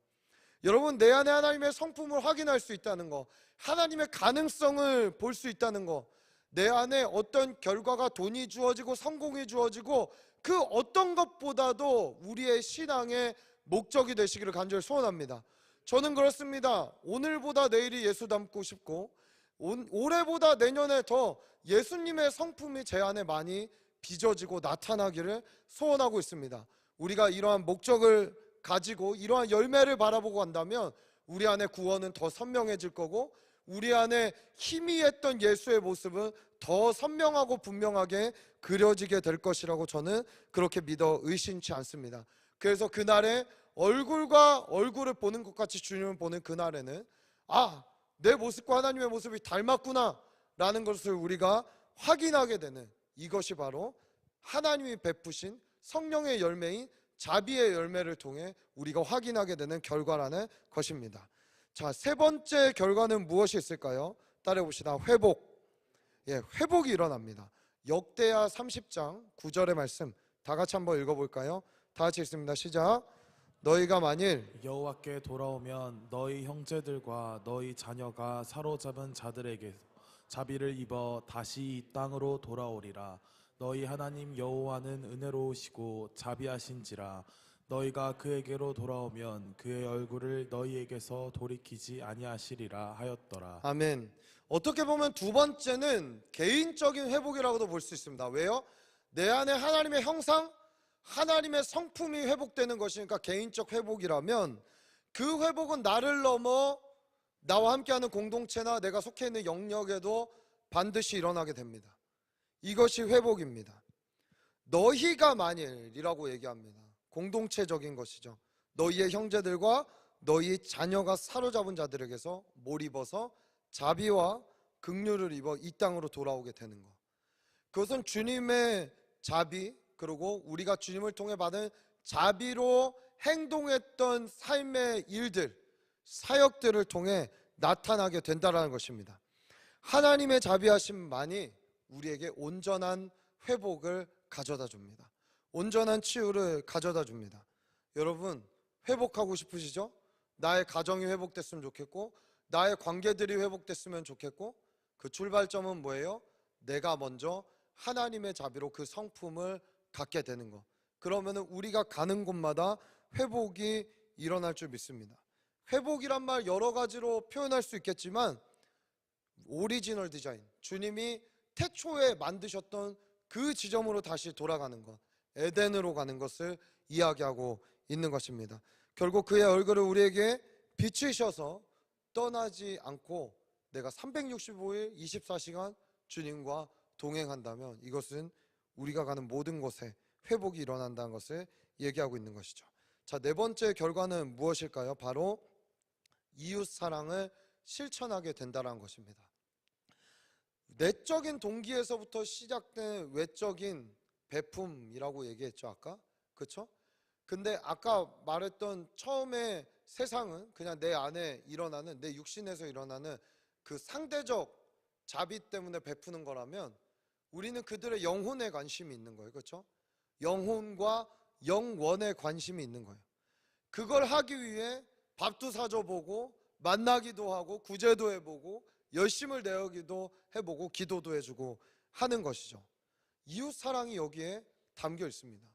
여러분, 내 안에 하나님의 성품을 확인할 수 있다는 거, 하나님의 가능성을 볼 수 있다는 거, 내 안에 어떤 결과가, 돈이 주어지고 성공이 주어지고 그 어떤 것보다도 우리의 신앙의 목적이 되시기를 간절히 소원합니다. 저는 그렇습니다. 오늘보다 내일이 예수 닮고 싶고, 올해보다 내년에 더 예수님의 성품이 제 안에 많이 빚어지고 나타나기를 소원하고 있습니다. 우리가 이러한 목적을 가지고 이러한 열매를 바라보고 간다면 우리 안에 구원은 더 선명해질 거고, 우리 안에 희미했던 예수의 모습은 더 선명하고 분명하게 그려지게 될 것이라고 저는 그렇게 믿어 의심치 않습니다. 그래서 그날에 얼굴과 얼굴을 보는 것 같이 주님을 보는 그날에는, 아, 내 모습과 하나님의 모습이 닮았구나 라는 것을 우리가 확인하게 되는, 이것이 바로 하나님이 베푸신 성령의 열매인 자비의 열매를 통해 우리가 확인하게 되는 결과라는 것입니다. 자, 세 번째 결과는 무엇이 있을까요? 따라해봅시다. 회복. 예, 회복이 일어납니다. 역대하 30장 9절의 말씀 다 같이 한번 읽어볼까요? 다 같이 읽습니다. 시작. 너희가 만일 여호와께 돌아오면 너희 형제들과 너희 자녀가 사로잡은 자들에게 자비를 입어 다시 이 땅으로 돌아오리라. 너희 하나님 여호와는 은혜로우시고 자비하신지라. 너희가 그에게로 돌아오면 그의 얼굴을 너희에게서 돌이키지 아니하시리라 하였더라. 아멘. 어떻게 보면 두 번째는 개인적인 회복이라고도 볼 수 있습니다. 왜요? 내 안에 하나님의 형상, 하나님의 성품이 회복되는 것이니까 개인적 회복이라면, 그 회복은 나를 넘어 나와 함께하는 공동체나 내가 속해 있는 영역에도 반드시 일어나게 됩니다. 이것이 회복입니다. 너희가 만일이라고 얘기합니다. 공동체적인 것이죠. 너희의 형제들과 너희 자녀가 사로잡은 자들에게서 뭘 입어서 자비와 긍휼을 입어 이 땅으로 돌아오게 되는 것. 그것은 주님의 자비, 그리고 우리가 주님을 통해 받은 자비로 행동했던 삶의 일들, 사역들을 통해 나타나게 된다는 것입니다. 하나님의 자비하심만이 우리에게 온전한 회복을 가져다 줍니다. 온전한 치유를 가져다 줍니다. 여러분, 회복하고 싶으시죠? 나의 가정이 회복됐으면 좋겠고, 나의 관계들이 회복됐으면 좋겠고, 그 출발점은 뭐예요? 내가 먼저 하나님의 자비로 그 성품을 갖게 되는 것. 그러면 우리가 가는 곳마다 회복이 일어날 줄 믿습니다. 회복이란 말 여러 가지로 표현할 수 있겠지만, 오리지널 디자인, 주님이 태초에 만드셨던 그 지점으로 다시 돌아가는 것, 에덴으로 가는 것을 이야기하고 있는 것입니다. 결국 그의 얼굴을 우리에게 비추셔서 떠나지 않고 내가 365일 24시간 주님과 동행한다면 이것은 우리가 가는 모든 곳에 회복이 일어난다는 것을 얘기하고 있는 것이죠. 자, 네 번째 결과는 무엇일까요? 바로 이웃 사랑을 실천하게 된다는 것입니다. 내적인 동기에서부터 시작된 외적인 베품이라고 얘기했죠, 아까. 그렇죠? 근데 아까 말했던 처음에 세상은 그냥 내 안에 일어나는, 내 육신에서 일어나는 그 상대적 자비 때문에 베푸는 거라면, 우리는 그들의 영혼에 관심이 있는 거예요. 그렇죠? 영혼과 영원에 관심이 있는 거예요. 그걸 하기 위해 밥도 사줘보고, 만나기도 하고, 구제도 해보고, 열심을 내어기도 해보고, 기도도 해주고 하는 것이죠. 이웃 사랑이 여기에 담겨 있습니다.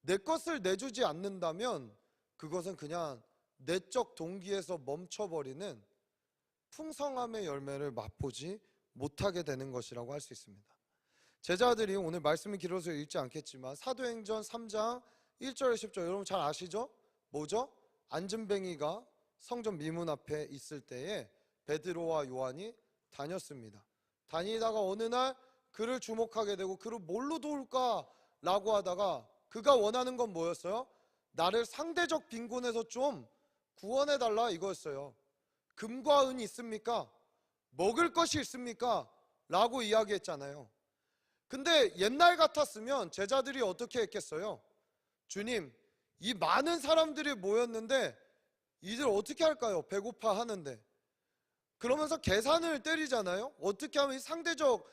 내 것을 내주지 않는다면 그것은 그냥 내적 동기에서 멈춰버리는 풍성함의 열매를 맛보지 못하게 되는 것이라고 할 수 있습니다. 제자들이, 오늘 말씀이 길어서 읽지 않겠지만 사도행전 3장 1절 10절 여러분 잘 아시죠? 뭐죠? 안진뱅이가 성전 미문 앞에 있을 때에 베드로와 요한이 다녔습니다. 다니다가 어느 날 그를 주목하게 되고, 그를 뭘로 도울까 라고 하다가 그가 원하는 건 뭐였어요? 나를 상대적 빈곤에서 좀 구원해달라 이거였어요. 금과 은이 있습니까? 먹을 것이 있습니까? 라고 이야기했잖아요. 근데 옛날 같았으면 제자들이 어떻게 했겠어요? 주님, 이 많은 사람들이 모였는데 이들 어떻게 할까요? 배고파 하는데. 그러면서 계산을 때리잖아요. 어떻게 하면 이 상대적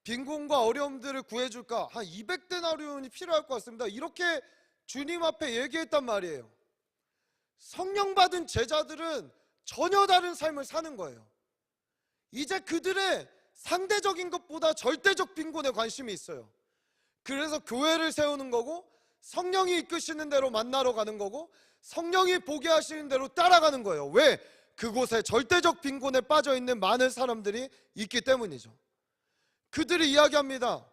빈곤과 어려움들을 구해줄까? 한 200데나리온이 필요할 것 같습니다. 이렇게 주님 앞에 얘기했단 말이에요. 성령 받은 제자들은 전혀 다른 삶을 사는 거예요. 이제 그들의 상대적인 것보다 절대적 빈곤에 관심이 있어요. 그래서 교회를 세우는 거고, 성령이 이끄시는 대로 만나러 가는 거고, 성령이 보게 하시는 대로 따라가는 거예요. 왜? 그곳에 절대적 빈곤에 빠져 있는 많은 사람들이 있기 때문이죠. 그들이 이야기합니다.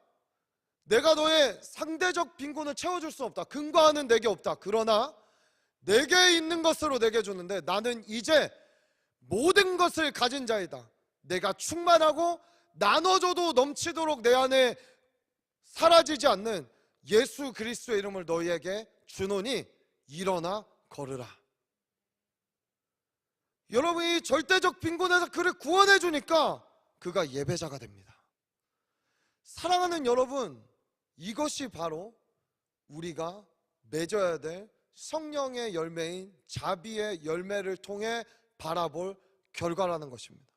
내가 너의 상대적 빈곤을 채워줄 수 없다. 금과 은은 내게 없다. 그러나 내게 있는 것으로 내게 주는데 나는 이제 모든 것을 가진 자이다. 내가 충만하고 나눠줘도 넘치도록 내 안에 사라지지 않는 예수 그리스도의 이름을 너희에게 주노니 일어나 걸으라. 여러분이 절대적 빈곤에서 그를 구원해 주니까 그가 예배자가 됩니다. 사랑하는 여러분, 이것이 바로 우리가 맺어야 될 성령의 열매인 자비의 열매를 통해 바라볼 결과라는 것입니다.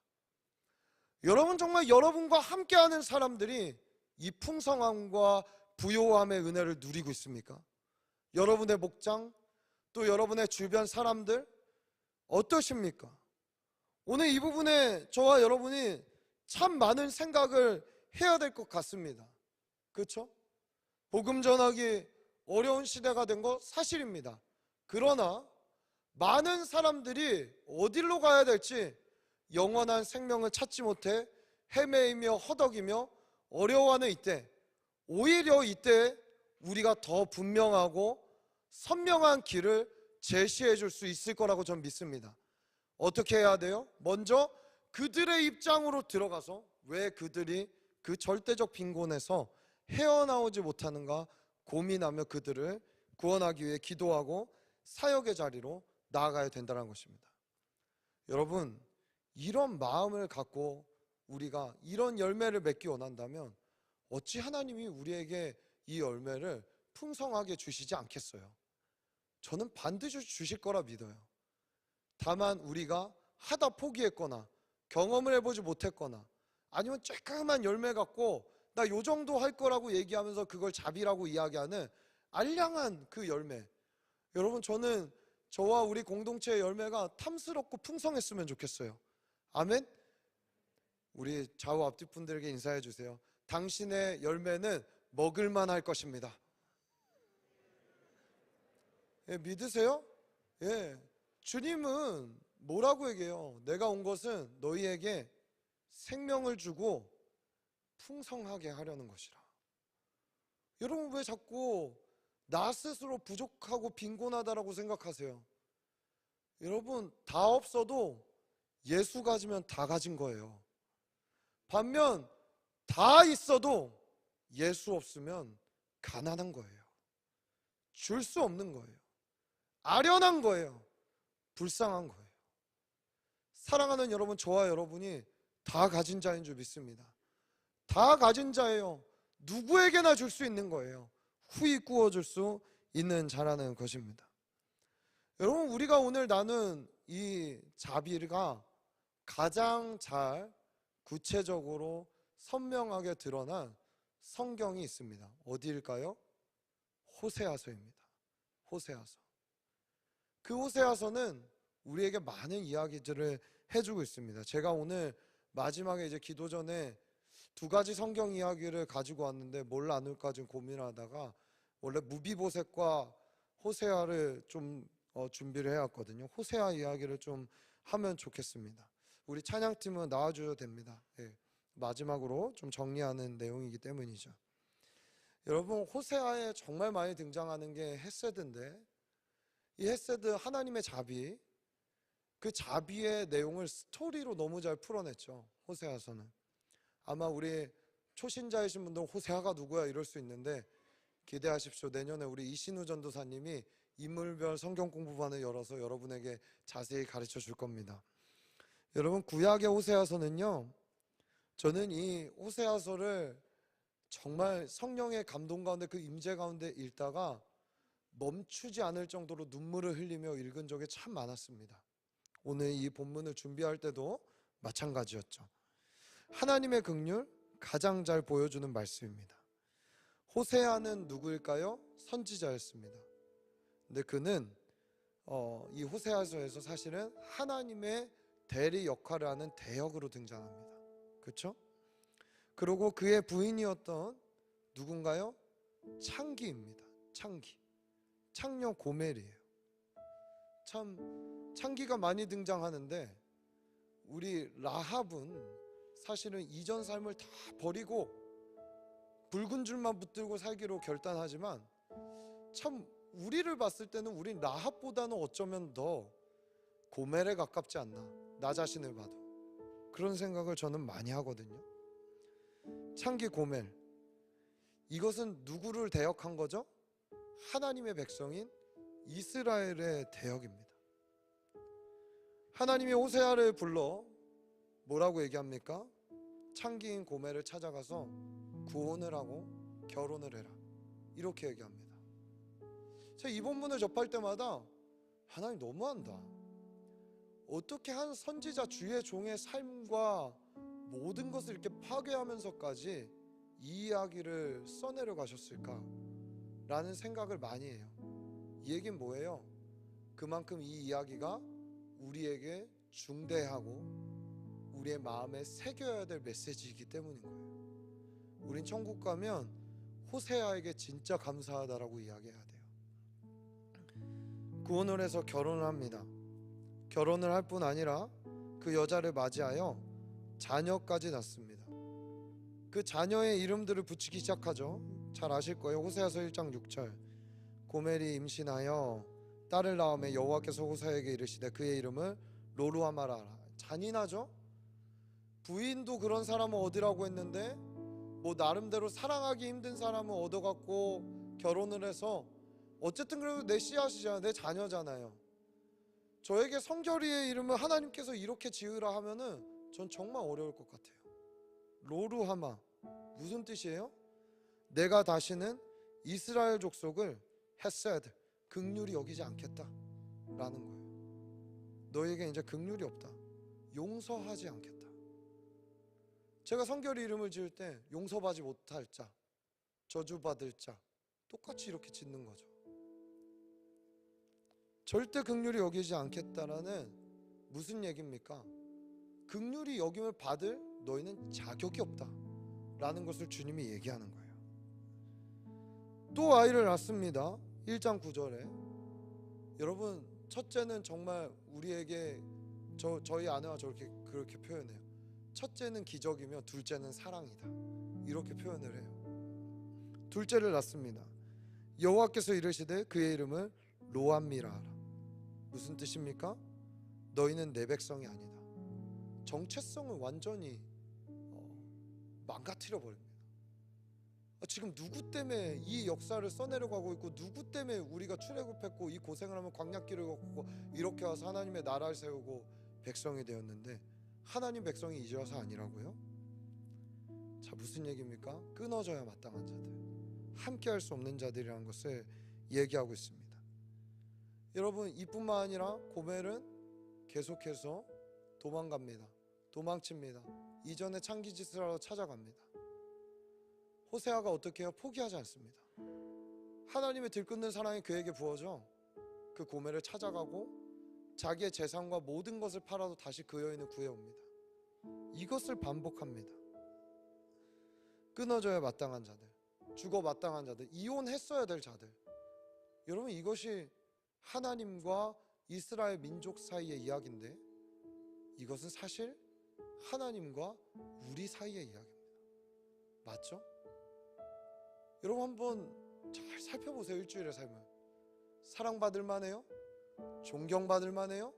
여러분, 정말 여러분과 함께하는 사람들이 이 풍성함과 부요함의 은혜를 누리고 있습니까? 여러분의 목장, 또 여러분의 주변 사람들 어떠십니까? 오늘 이 부분에 저와 여러분이 참 많은 생각을 해야 될 것 같습니다. 그렇죠? 복음 전하기 어려운 시대가 된 거 사실입니다. 그러나 많은 사람들이 어디로 가야 될지 영원한 생명을 찾지 못해 헤매이며 허덕이며 어려워하는 이때, 오히려 이때 우리가 더 분명하고 선명한 길을 제시해 줄 수 있을 거라고 저는 믿습니다. 어떻게 해야 돼요? 먼저 그들의 입장으로 들어가서 왜 그들이 그 절대적 빈곤에서 헤어나오지 못하는가 고민하며 그들을 구원하기 위해 기도하고 사역의 자리로 나아가야 된다는 것입니다. 여러분, 이런 마음을 갖고 우리가 이런 열매를 맺기 원한다면 어찌 하나님이 우리에게 이 열매를 풍성하게 주시지 않겠어요? 저는 반드시 주실 거라 믿어요. 다만 우리가 하다 포기했거나 경험을 해보지 못했거나 아니면 쬐끔한 열매 갖고 나 요 정도 할 거라고 얘기하면서 그걸 자비라고 이야기하는 알량한 그 열매. 여러분, 저는 저와 우리 공동체의 열매가 탐스럽고 풍성했으면 좋겠어요. 아멘. 우리 좌우 앞뒤 분들에게 인사해 주세요. 당신의 열매는 먹을만 할 것입니다. 예, 믿으세요? 예, 주님은 뭐라고 얘기해요? 내가 온 것은 너희에게 생명을 주고 풍성하게 하려는 것이라. 여러분, 왜 자꾸 나 스스로 부족하고 빈곤하다라고 생각하세요? 여러분, 다 없어도 예수 가지면 다 가진 거예요. 반면 다 있어도 예수 없으면 가난한 거예요. 줄 수 없는 거예요. 아련한 거예요. 불쌍한 거예요. 사랑하는 여러분, 저와 여러분이 다 가진 자인 줄 믿습니다. 다 가진 자예요. 누구에게나 줄 수 있는 거예요. 후히 구워줄 수 있는 자라는 것입니다. 여러분, 우리가 오늘 나눈 이 자비가 가장 잘 구체적으로 선명하게 드러난 성경이 있습니다. 어디일까요? 호세아서입니다. 호세아서. 그 호세아서는 우리에게 많은 이야기들을 해주고 있습니다. 제가 오늘 마지막에 이제 기도 전에 두 가지 성경 이야기를 가지고 왔는데 뭘 나눌까 좀 고민하다가 원래 무비보셋과 호세아를 좀 준비를 해왔거든요. 호세아 이야기를 좀 하면 좋겠습니다. 우리 찬양팀은 나와주셔도 됩니다. 예, 마지막으로 좀 정리하는 내용이기 때문이죠. 여러분, 호세아에 정말 많이 등장하는 게 헤세드인데, 이 헤세드, 하나님의 자비, 그 자비의 내용을 스토리로 너무 잘 풀어냈죠. 호세아서는. 아마 우리 초신자이신 분들은 호세아가 누구야 이럴 수 있는데 기대하십시오. 내년에 우리 이신우 전도사님이 인물별 성경 공부반을 열어서 여러분에게 자세히 가르쳐 줄 겁니다. 여러분, 구약의 호세아서는요, 저는 이 호세아서를 정말 성령의 감동 가운데, 그 임재 가운데 읽다가 멈추지 않을 정도로 눈물을 흘리며 읽은 적이 참 많았습니다. 오늘 이 본문을 준비할 때도 마찬가지였죠. 하나님의 긍휼 가장 잘 보여주는 말씀입니다. 호세아는 누구일까요? 선지자였습니다. 근데 그는 이 호세아서에서 사실은 하나님의 대리 역할을 하는 대역으로 등장합니다. 그렇죠? 그리고 그의 부인이었던 누군가요? 창기입니다. 창기. 창녀 고멜이에요. 참 창기가 많이 등장하는데 우리 라합은 사실은 이전 삶을 다 버리고 붉은 줄만 붙들고 살기로 결단하지만 참 우리를 봤을 때는 우린 라합보다는 어쩌면 더 고멜에 가깝지 않나, 나 자신을 봐도 그런 생각을 저는 많이 하거든요. 창기 고멜, 이것은 누구를 대역한 거죠? 하나님의 백성인 이스라엘의 대역입니다. 하나님이 호세아를 불러 뭐라고 얘기합니까? 창기인 고멜을 찾아가서 구원을 하고 결혼을 해라, 이렇게 얘기합니다. 제가 이 본문을 접할 때마다 하나님 너무한다. 어떻게 한 선지자 주의 종의 삶과 모든 것을 이렇게 파괴하면서까지 이 이야기를 써내려 가셨을까? 라는 생각을 많이 해요. 이 얘기는 뭐예요? 그만큼 이 이야기가 우리에게 중대하고 우리의 마음에 새겨야 될 메시지이기 때문인 거예요. 우린 천국 가면 호세아에게 진짜 감사하다라고 이야기해야 돼요. 구원을 해서 결혼을 합니다. 결혼을 할 뿐 아니라 그 여자를 맞이하여 자녀까지 낳습니다. 그 자녀의 이름들을 붙이기 시작하죠. 잘 아실 거예요. 호세아서 1장 6절. 고멜이 임신하여 딸을 낳음에 여호와께서 호세아에게 이르시되 그의 이름을 로루하마라 하라. 잔인하죠? 부인도 그런 사람은 얻으라고 했는데 뭐 나름대로 사랑하기 힘든 사람은 얻어갖고 결혼을 해서 어쨌든 그래도 내 씨앗이잖아요. 내 자녀잖아요. 저에게 성결이의 이름을 하나님께서 이렇게 지으라 하면은 전 정말 어려울 것 같아요. 로루하마, 무슨 뜻이에요? 내가 다시는 이스라엘 족속을 헤세드, 긍휼히 여기지 않겠다 라는 거예요. 너에게 이제 긍휼이 없다, 용서하지 않겠다. 제가 성결 이름을 지을 때 용서받지 못할 자, 저주받을 자 똑같이 이렇게 짓는 거죠. 절대 긍휼히 여기지 않겠다라는 무슨 얘기입니까? 긍휼히 여김을 받을 너희는 자격이 없다 라는 것을 주님이 얘기하는 거예요. 또 아이를 낳습니다. 1장 9절에 여러분, 첫째는 정말 우리에게 저희 아내와 저렇게 그렇게 표현해요. 첫째는 기적이며 둘째는 사랑이다, 이렇게 표현을 해요. 둘째를 낳습니다. 여호와께서 이르시되 그의 이름을 로암미라 하라. 무슨 뜻입니까? 너희는 내 백성이 아니다. 정체성을 완전히 망가뜨려 버립니다. 지금 누구 때문에 이 역사를 써내려가고 있고, 누구 때문에 우리가 출애굽했고 이 고생을 하면 광야길을 걷고 이렇게 와서 하나님의 나라를 세우고 백성이 되었는데 하나님 백성이 이제 와서 아니라고요? 자, 무슨 얘기입니까? 끊어져야 마땅한 자들, 함께 할 수 없는 자들이라는 것을 얘기하고 있습니다. 여러분, 이뿐만 아니라 고멜은 계속해서 도망갑니다. 도망칩니다. 이전에 창기짓을 하러 찾아갑니다. 호세아가 어떻게 해요? 포기하지 않습니다. 하나님의 들끓는 사랑이 그에게 부어져 그 고멜을 찾아가고 자기의 재산과 모든 것을 팔아도 다시 그 여인을 구해옵니다. 이것을 반복합니다. 끊어져야 마땅한 자들, 죽어 마땅한 자들, 이혼했어야 될 자들. 여러분, 이것이 하나님과 이스라엘 민족 사이의 이야기인데 이것은 사실 하나님과 우리 사이의 이야기입니다. 맞죠? 여러분, 한번 잘 살펴보세요. 일주일의 삶을 사랑받을 만해요? 존경받을 만해요?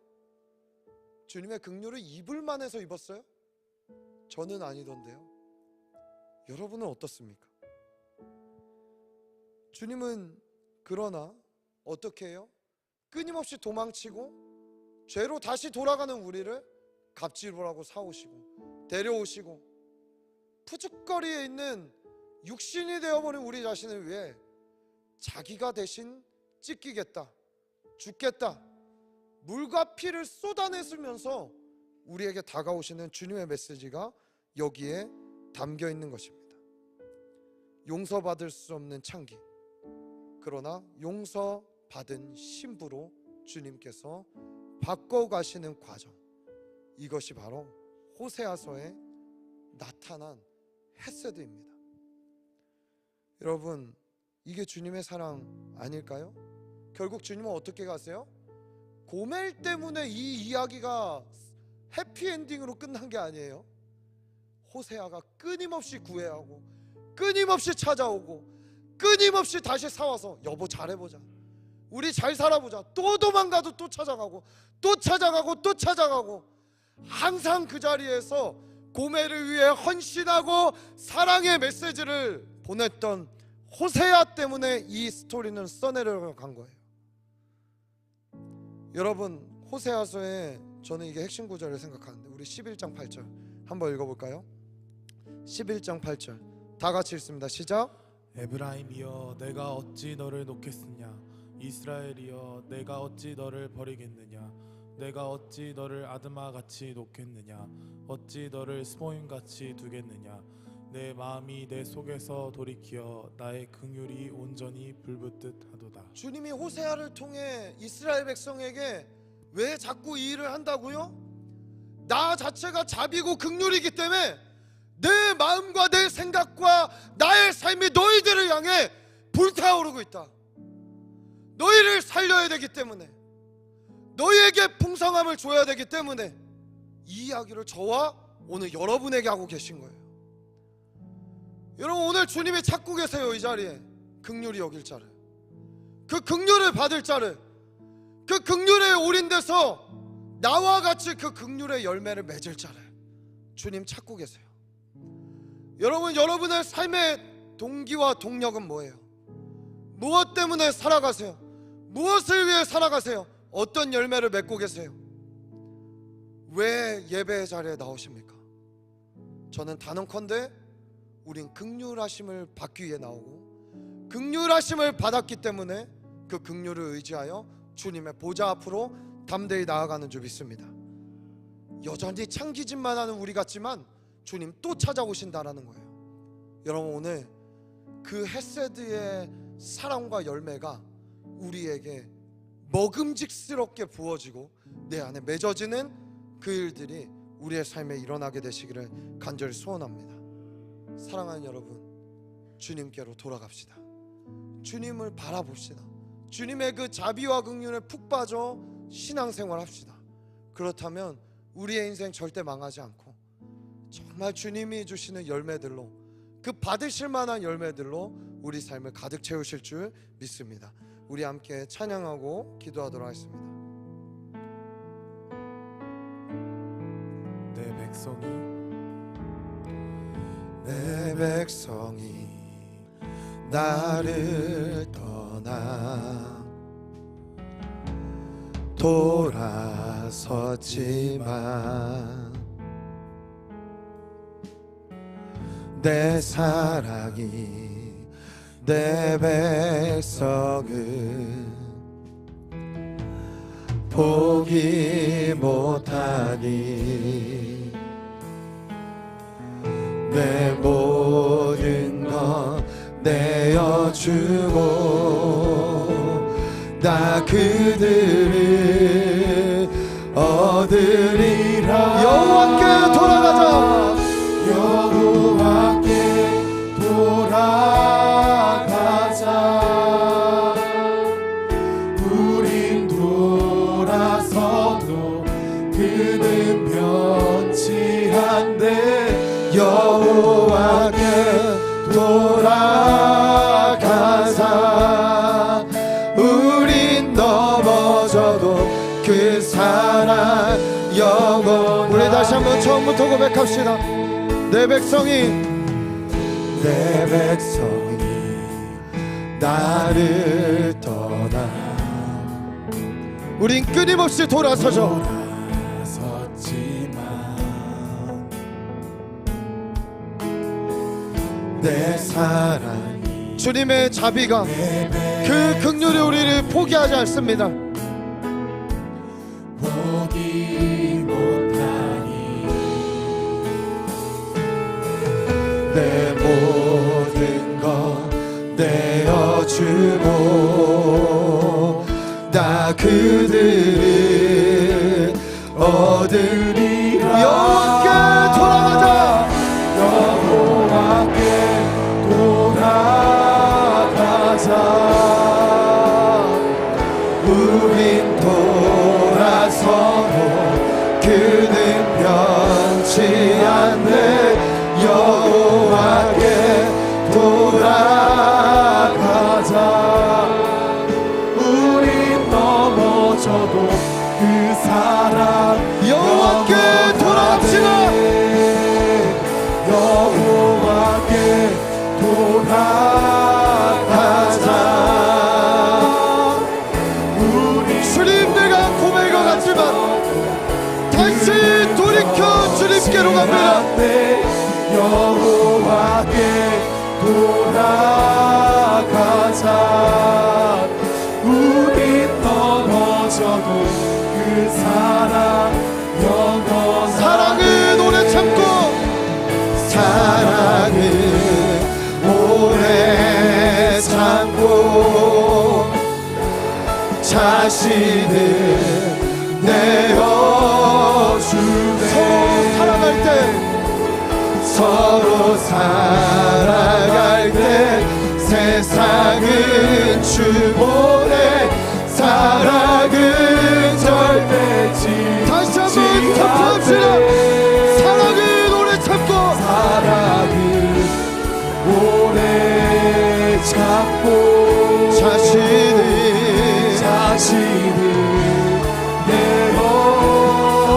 주님의 긍휼을 입을 만해서 입었어요? 저는 아니던데요. 여러분은 어떻습니까? 주님은 그러나 어떻게 해요? 끊임없이 도망치고 죄로 다시 돌아가는 우리를 갑질을 하고 사오시고 데려오시고 푸죽거리에 있는 육신이 되어버린 우리 자신을 위해 자기가 대신 찢기겠다, 죽겠다, 물과 피를 쏟아내시면서 우리에게 다가오시는 주님의 메시지가 여기에 담겨 있는 것입니다. 용서받을 수 없는 창기, 그러나 용서받은 신부로 주님께서 바꿔가시는 과정, 이것이 바로 호세아서에 나타난 헤세드입니다. 여러분, 이게 주님의 사랑 아닐까요? 결국 주님은 어떻게 가세요? 고멜 때문에 이 이야기가 해피엔딩으로 끝난 게 아니에요. 호세아가 끊임없이 구애하고 끊임없이 찾아오고 끊임없이 다시 사와서 여보 잘해보자, 우리 잘 살아보자, 또 도망가도 또 찾아가고 또 찾아가고 또 찾아가고, 항상 그 자리에서 고멜을 위해 헌신하고 사랑의 메시지를 보냈던 호세아 때문에 이 스토리는 써내려간 거예요. 여러분, 호세아서에 저는 이게 핵심 구절을 생각하는데 우리 11장 8절 한번 읽어볼까요? 11장 8절 다 같이 읽습니다. 시작. 에브라임이여 내가 어찌 너를 놓겠느냐, 이스라엘이여 내가 어찌 너를 버리겠느냐, 내가 어찌 너를 아드마같이 놓겠느냐, 어찌 너를 스모임같이 두겠느냐, 내 마음이 내 속에서 돌이키어 나의 긍휼이 온전히 불붙듯 하도다. 주님이 호세아를 통해 이스라엘 백성에게 왜 자꾸 이 일을 한다고요? 나 자체가 자비고 긍휼이기 때문에 내 마음과 내 생각과 나의 삶이 너희들을 향해 불타오르고 있다. 너희를 살려야 되기 때문에, 너희에게 풍성함을 줘야 되기 때문에 이 이야기를 저와 오늘 여러분에게 하고 계신 거예요. 여러분, 오늘 주님이 찾고 계세요. 이 자리에 긍휼히 여길 자를, 그 긍휼을 받을 자를, 그 긍휼에 올인돼서 나와 같이 그 긍휼의 열매를 맺을 자를 주님 찾고 계세요. 여러분, 여러분의 삶의 동기와 동력은 뭐예요? 무엇 때문에 살아가세요? 무엇을 위해 살아가세요? 어떤 열매를 맺고 계세요? 왜 예배의 자리에 나오십니까? 저는 단언컨대 우린 긍휼하심을 받기 위해 나오고 긍휼하심을 받았기 때문에 그 긍휼을 의지하여 주님의 보좌 앞으로 담대히 나아가는 줄 믿습니다. 여전히 창기짓만 하는 우리 같지만 주님 또 찾아오신다라는 거예요. 여러분, 오늘 그 헤세드의 사랑과 열매가 우리에게 먹음직스럽게 부어지고 내 안에 맺어지는 그 일들이 우리의 삶에 일어나게 되시기를 간절히 소원합니다. 사랑하는 여러분, 주님께로 돌아갑시다. 주님을 바라봅시다. 주님의 그 자비와 긍휼에 푹 빠져 신앙생활 합시다. 그렇다면 우리의 인생 절대 망하지 않고 정말 주님이 주시는 열매들로, 그 받으실 만한 열매들로 우리 삶을 가득 채우실 줄 믿습니다. 우리 함께 찬양하고 기도하도록 하겠습니다. 내 백성이 나를 떠나 돌아섰지만 내 사랑이 내 백성을 포기 못하니 내 모든 것 내어주고 나 그들을 얻으리라. 여호와께 돌아가자. 여호와께 돌아가자. 우린 돌아서도 그는 변치 않네. 여호와께 돌아가자. 우린 넘어져도 그 사랑 영원. 우리 다시 한번 처음부터 고백합시다. 내 백성이 나를 떠나 우린 끊임없이 돌아서죠. 내 사랑이 주님의 자비가 그 긍휼이 우리를 포기하지 않습니다. 포기 못하니 내 모든 것 내어주고 나 그들을 얻으리라. 여호와께 돌아가자. 여호와께 돌아가자. 우린 돌아서도 그는 변치 않네. 여호와께 돌아가자. 우린 넘어져도 그 사랑 여호와께 돌아갑시다. 여호와께 돌아가자. 우리 주님, 내가 고백과 같지만 다시 돌이켜 주님께로 갑니다. 여호와께 돌아가자. 우린 넘어져도 그 사랑 영원한 사랑은 오래 참고 사랑은 오래 참고 자신을 내어주네. 서로 살아갈 때 세상은 주보내. 사랑은 절대 다시 한번 선포합시다. 사랑은 오래 참고 사랑은 오래 참고 자신을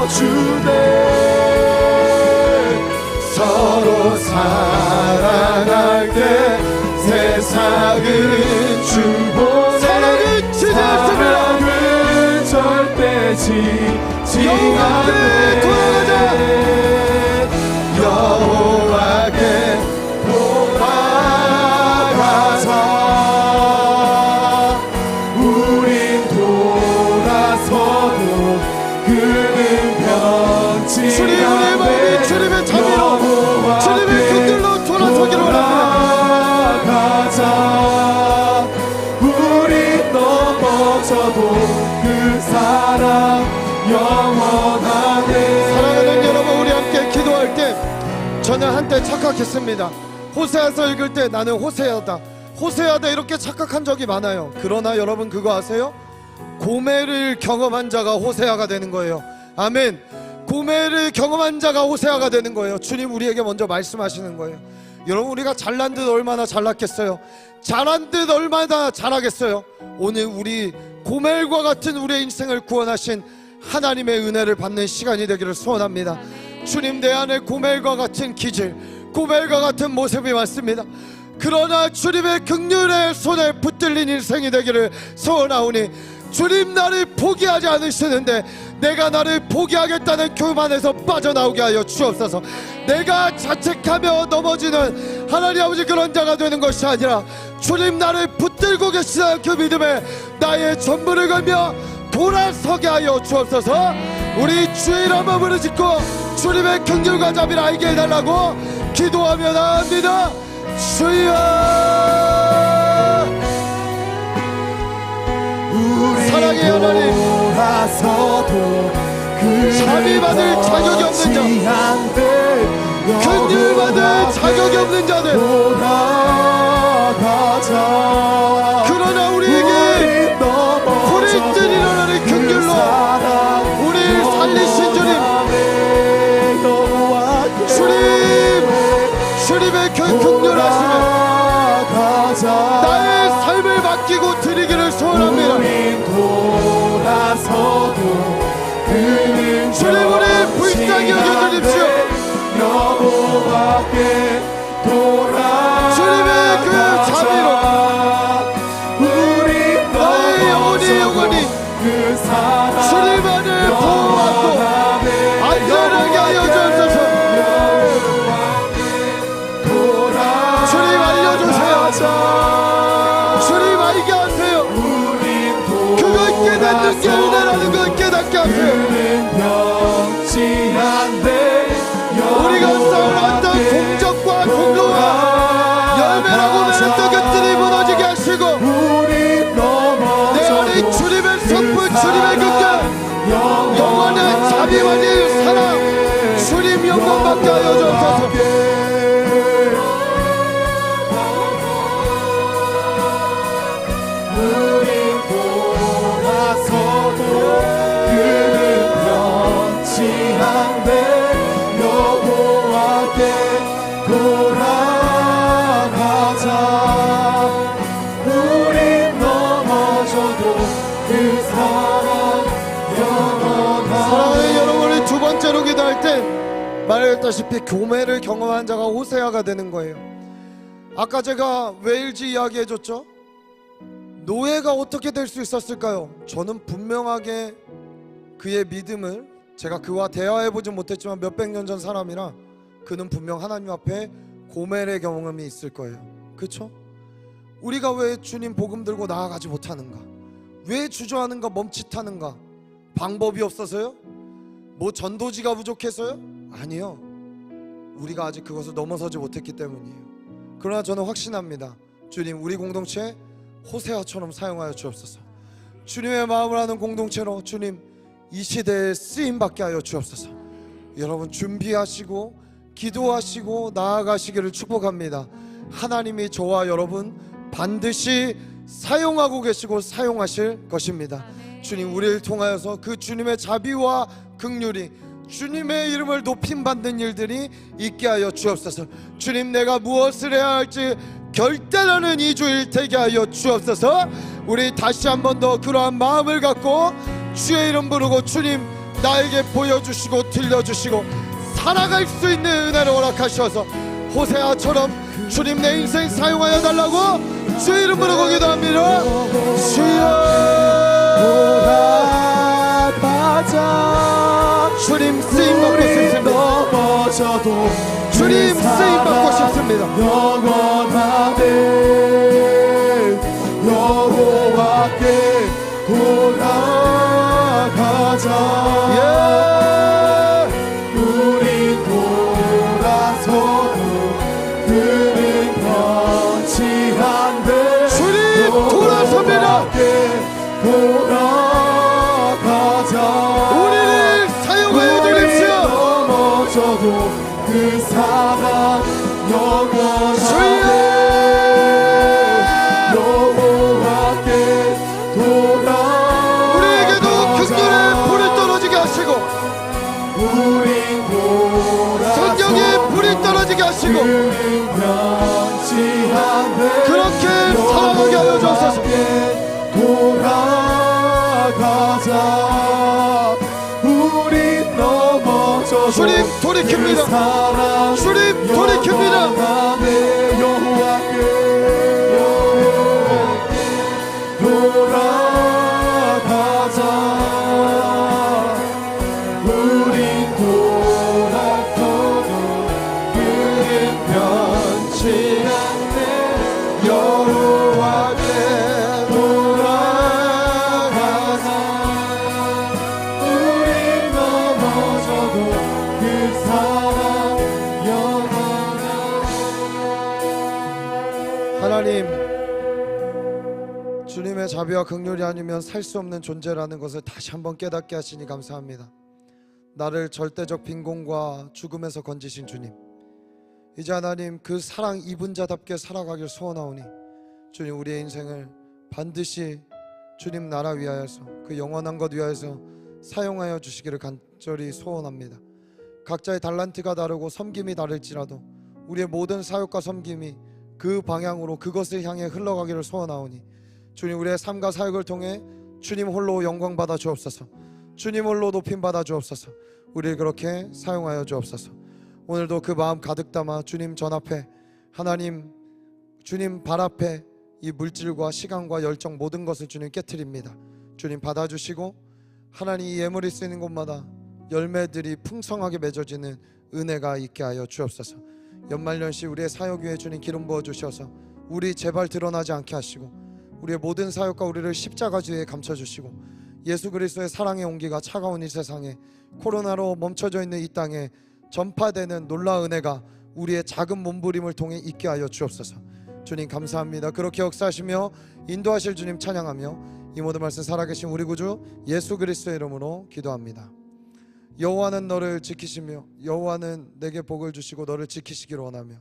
내어주네. 서로 사랑할 때 세상은 주보. 사랑은 지지했습니다. 사랑은 절대 지지 여호와께 돌아가자. 여호와께 돌아가자. 우린 돌아서도 그는 변치 주님, 우리의 마음이 주님의 자비로 저는 한때 착각했습니다. 호세아서 읽을 때 나는 호세아다, 호세아다 이렇게 착각한 적이 많아요. 그러나 여러분 그거 아세요? 고멜을 경험한 자가 호세아가 되는 거예요. 아멘. 고멜을 경험한 자가 호세아가 되는 거예요. 주님 우리에게 먼저 말씀하시는 거예요. 여러분 우리가 잘난 듯 얼마나 잘났겠어요? 잘한 듯 얼마나 잘하겠어요? 오늘 우리 고멜과 같은 우리의 인생을 구원하신 하나님의 은혜를 받는 시간이 되기를 소원합니다. 주님 내 안에 고멜과 같은 기질, 고멜과 같은 모습이 많습니다. 그러나 주님의 긍휼의 손에 붙들린 인생이 되기를 소원하오니 주님 나를 포기하지 않으시는데 내가 나를 포기하겠다는 교만에서 빠져나오게 하여 주옵소서. 내가 자책하며 넘어지는 하나님 아버지 그런 자가 되는 것이 아니라 주님 나를 붙들고 계시다는 그 믿음에 나의 전부를 걸며 돌아서게 하여 주옵소서. 우리 주의 이름으로 부르짖고 주님의 긍휼과 자비를 알게 해달라고 기도하며 나옵니다. 주여, 사랑의 하나님, 자비 받을 자격이 없는 자, 긍휼 받을 자격이 없는 자들, 그러나 우리에게 불일들 일어나는 긍휼로 우리를 살리신 주님의 긍휼하심에 나의 삶을 맡기고 드리기를 소원합니다. 주님 우리 불쌍히 여겨주십시오. 주님의 그 자비로 나의 영혼이 주님만을 보호하고 안전하게 하여 주옵소서. 주님 알려주세요. 주님 알게 하세요. 그걸 깨닫는 게 은혜라는 걸 깨닫게 하세요. 우리가 쌓아놨던 공적과 공로와 열매라고 말했던 것들이 무너지게 하시고 내 안에 주님의 선물, 주님의 긍휼, 영원한 자비와 사랑, 주님 영광 받게 하여 주옵소서. 말했다시피 교매를 경험한 자가 호세아가 되는 거예요. 아까 제가 웨일즈 이야기 해줬죠. 노예가 어떻게 될 수 있었을까요? 저는 분명하게 그의 믿음을, 제가 그와 대화해보진 못했지만 몇백 년 전 사람이라 그는 분명 하나님 앞에 고멜의 경험이 있을 거예요. 그렇죠? 우리가 왜 주님 복음 들고 나아가지 못하는가? 왜 주저하는가, 멈칫하는가? 방법이 없어서요? 뭐 전도지가 부족해서요? 아니요. 우리가 아직 그것을 넘어서지 못했기 때문이에요. 그러나 저는 확신합니다. 주님 우리 공동체 호세아처럼 사용하여 주옵소서. 주님의 마음을 아는 공동체로 주님 이 시대에 쓰임받게 하여 주옵소서. 여러분 준비하시고 기도하시고 나아가시기를 축복합니다. 하나님이 저와 여러분 반드시 사용하고 계시고 사용하실 것입니다. 주님 우리를 통하여서 그 주님의 자비와 긍휼이 주님의 이름을 높임받는 일들이 있게 하여 주옵소서. 주님 내가 무엇을 해야 할지 결단하는 이 주일 되게 하여 주옵소서. 우리 다시 한 번 더 그러한 마음을 갖고 주의 이름 부르고 주님 나에게 보여주시고 들려주시고 살아갈 수 있는 은혜를 허락하셔서 호세아처럼 주님 내 인생 사용하여 달라고 주의 이름 부르고 기도합니다. 주님 쓰임받고 싶습니다. 주님 쓰임받고 싶습니다. 영원하네 여호와께 돌아가자. 우리 돌아서도 그는 변치 않네. 주님 돌아섭니다. 돌아가자. 우리를 사용하여 주십시오. 넘어져도 그 사랑 영원하게 여호와께 돌아가자. 우리에게도 긍휼의 불이 떨어지게 하시고 우리 돌아서 성령의 불이 떨어지게 하시고 그렇게 사랑하게 하여 주옵소서. 돌아가자. 우리 넘어져도 주님 돌이킵니다. 사랑 주님 돌이킵니다. 영원하네. 여호와께 돌아가자. 우리 돌아서도 그는 변치 않네. 여호와께 돌아가자. 우리 넘어져도 그 사랑 영원하네. 하나님, 주님의 자비와 긍휼이 아니면 살 수 없는 존재라는 것을 다시 한번 깨닫게 하시니 감사합니다. 나를 절대적 빈곤과 죽음에서 건지신 주님, 이제 하나님 그 사랑 입은 자답게 살아가길 소원하오니 주님 우리의 인생을 반드시 주님 나라 위하여서 그 영원한 것 위하여서 사용하여 주시기를 간절히 소원합니다. 각자의 달란트가 다르고 섬김이 다를지라도 우리의 모든 사역과 섬김이 그 방향으로 그것을 향해 흘러가기를 소원하오니 주님 우리의 삶과 사역을 통해 주님 홀로 영광 받아 주옵소서. 주님 홀로 높임 받아 주옵소서. 우리를 그렇게 사용하여 주옵소서. 오늘도 그 마음 가득 담아 주님 전 앞에 하나님 주님 발 앞에 이 물질과 시간과 열정 모든 것을 주님 깨트립니다. 주님 받아주시고 하나님 이 예물이 쓰이는 곳마다 열매들이 풍성하게 맺어지는 은혜가 있게 하여 주옵소서. 연말연시 우리의 사역 위에 주님 기름 부어 주셔서 우리 제발 드러나지 않게 하시고 우리의 모든 사역과 우리를 십자가 주에 감춰주시고 예수 그리스도의 사랑의 온기가 차가운 이 세상에 코로나로 멈춰져 있는 이 땅에 전파되는 놀라운 은혜가 우리의 작은 몸부림을 통해 있게 하여 주옵소서. 주님 감사합니다. 그렇게 역사하시며 인도하실 주님 찬양하며 이 모든 말씀 살아계신 우리 구주 예수 그리스도의 이름으로 기도합니다. 여호와는 너를 지키시며 여호와는 내게 복을 주시고 너를 지키시기를 원하며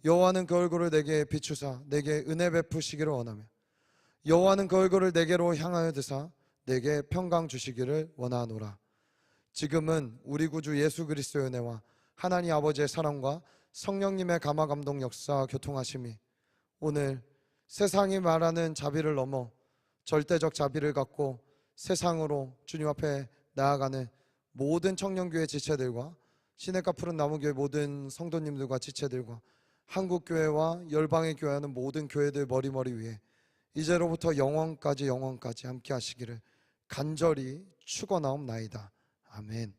여호와는 그 얼굴을 내게 비추사 내게 은혜 베푸시기를 원하며 여호와는 그 얼굴을 내게로 향하여 드사 내게 평강 주시기를 원하노라. 지금은 우리 구주 예수 그리스도의 은혜와 하나님 아버지의 사랑과 성령님의 감화 감동 역사 교통하심이 오늘 세상이 말하는 자비를 넘어 절대적 자비를 갖고 세상으로 주님 앞에 나아가는 모든 청년교회 지체들과 시냇가 푸른 나무교회 모든 성도님들과 지체들과 한국교회와 열방의 교회하는 모든 교회들 머리머리 위에 이제로부터 영원까지 함께 하시기를 간절히 축원하옵나이다. 아멘.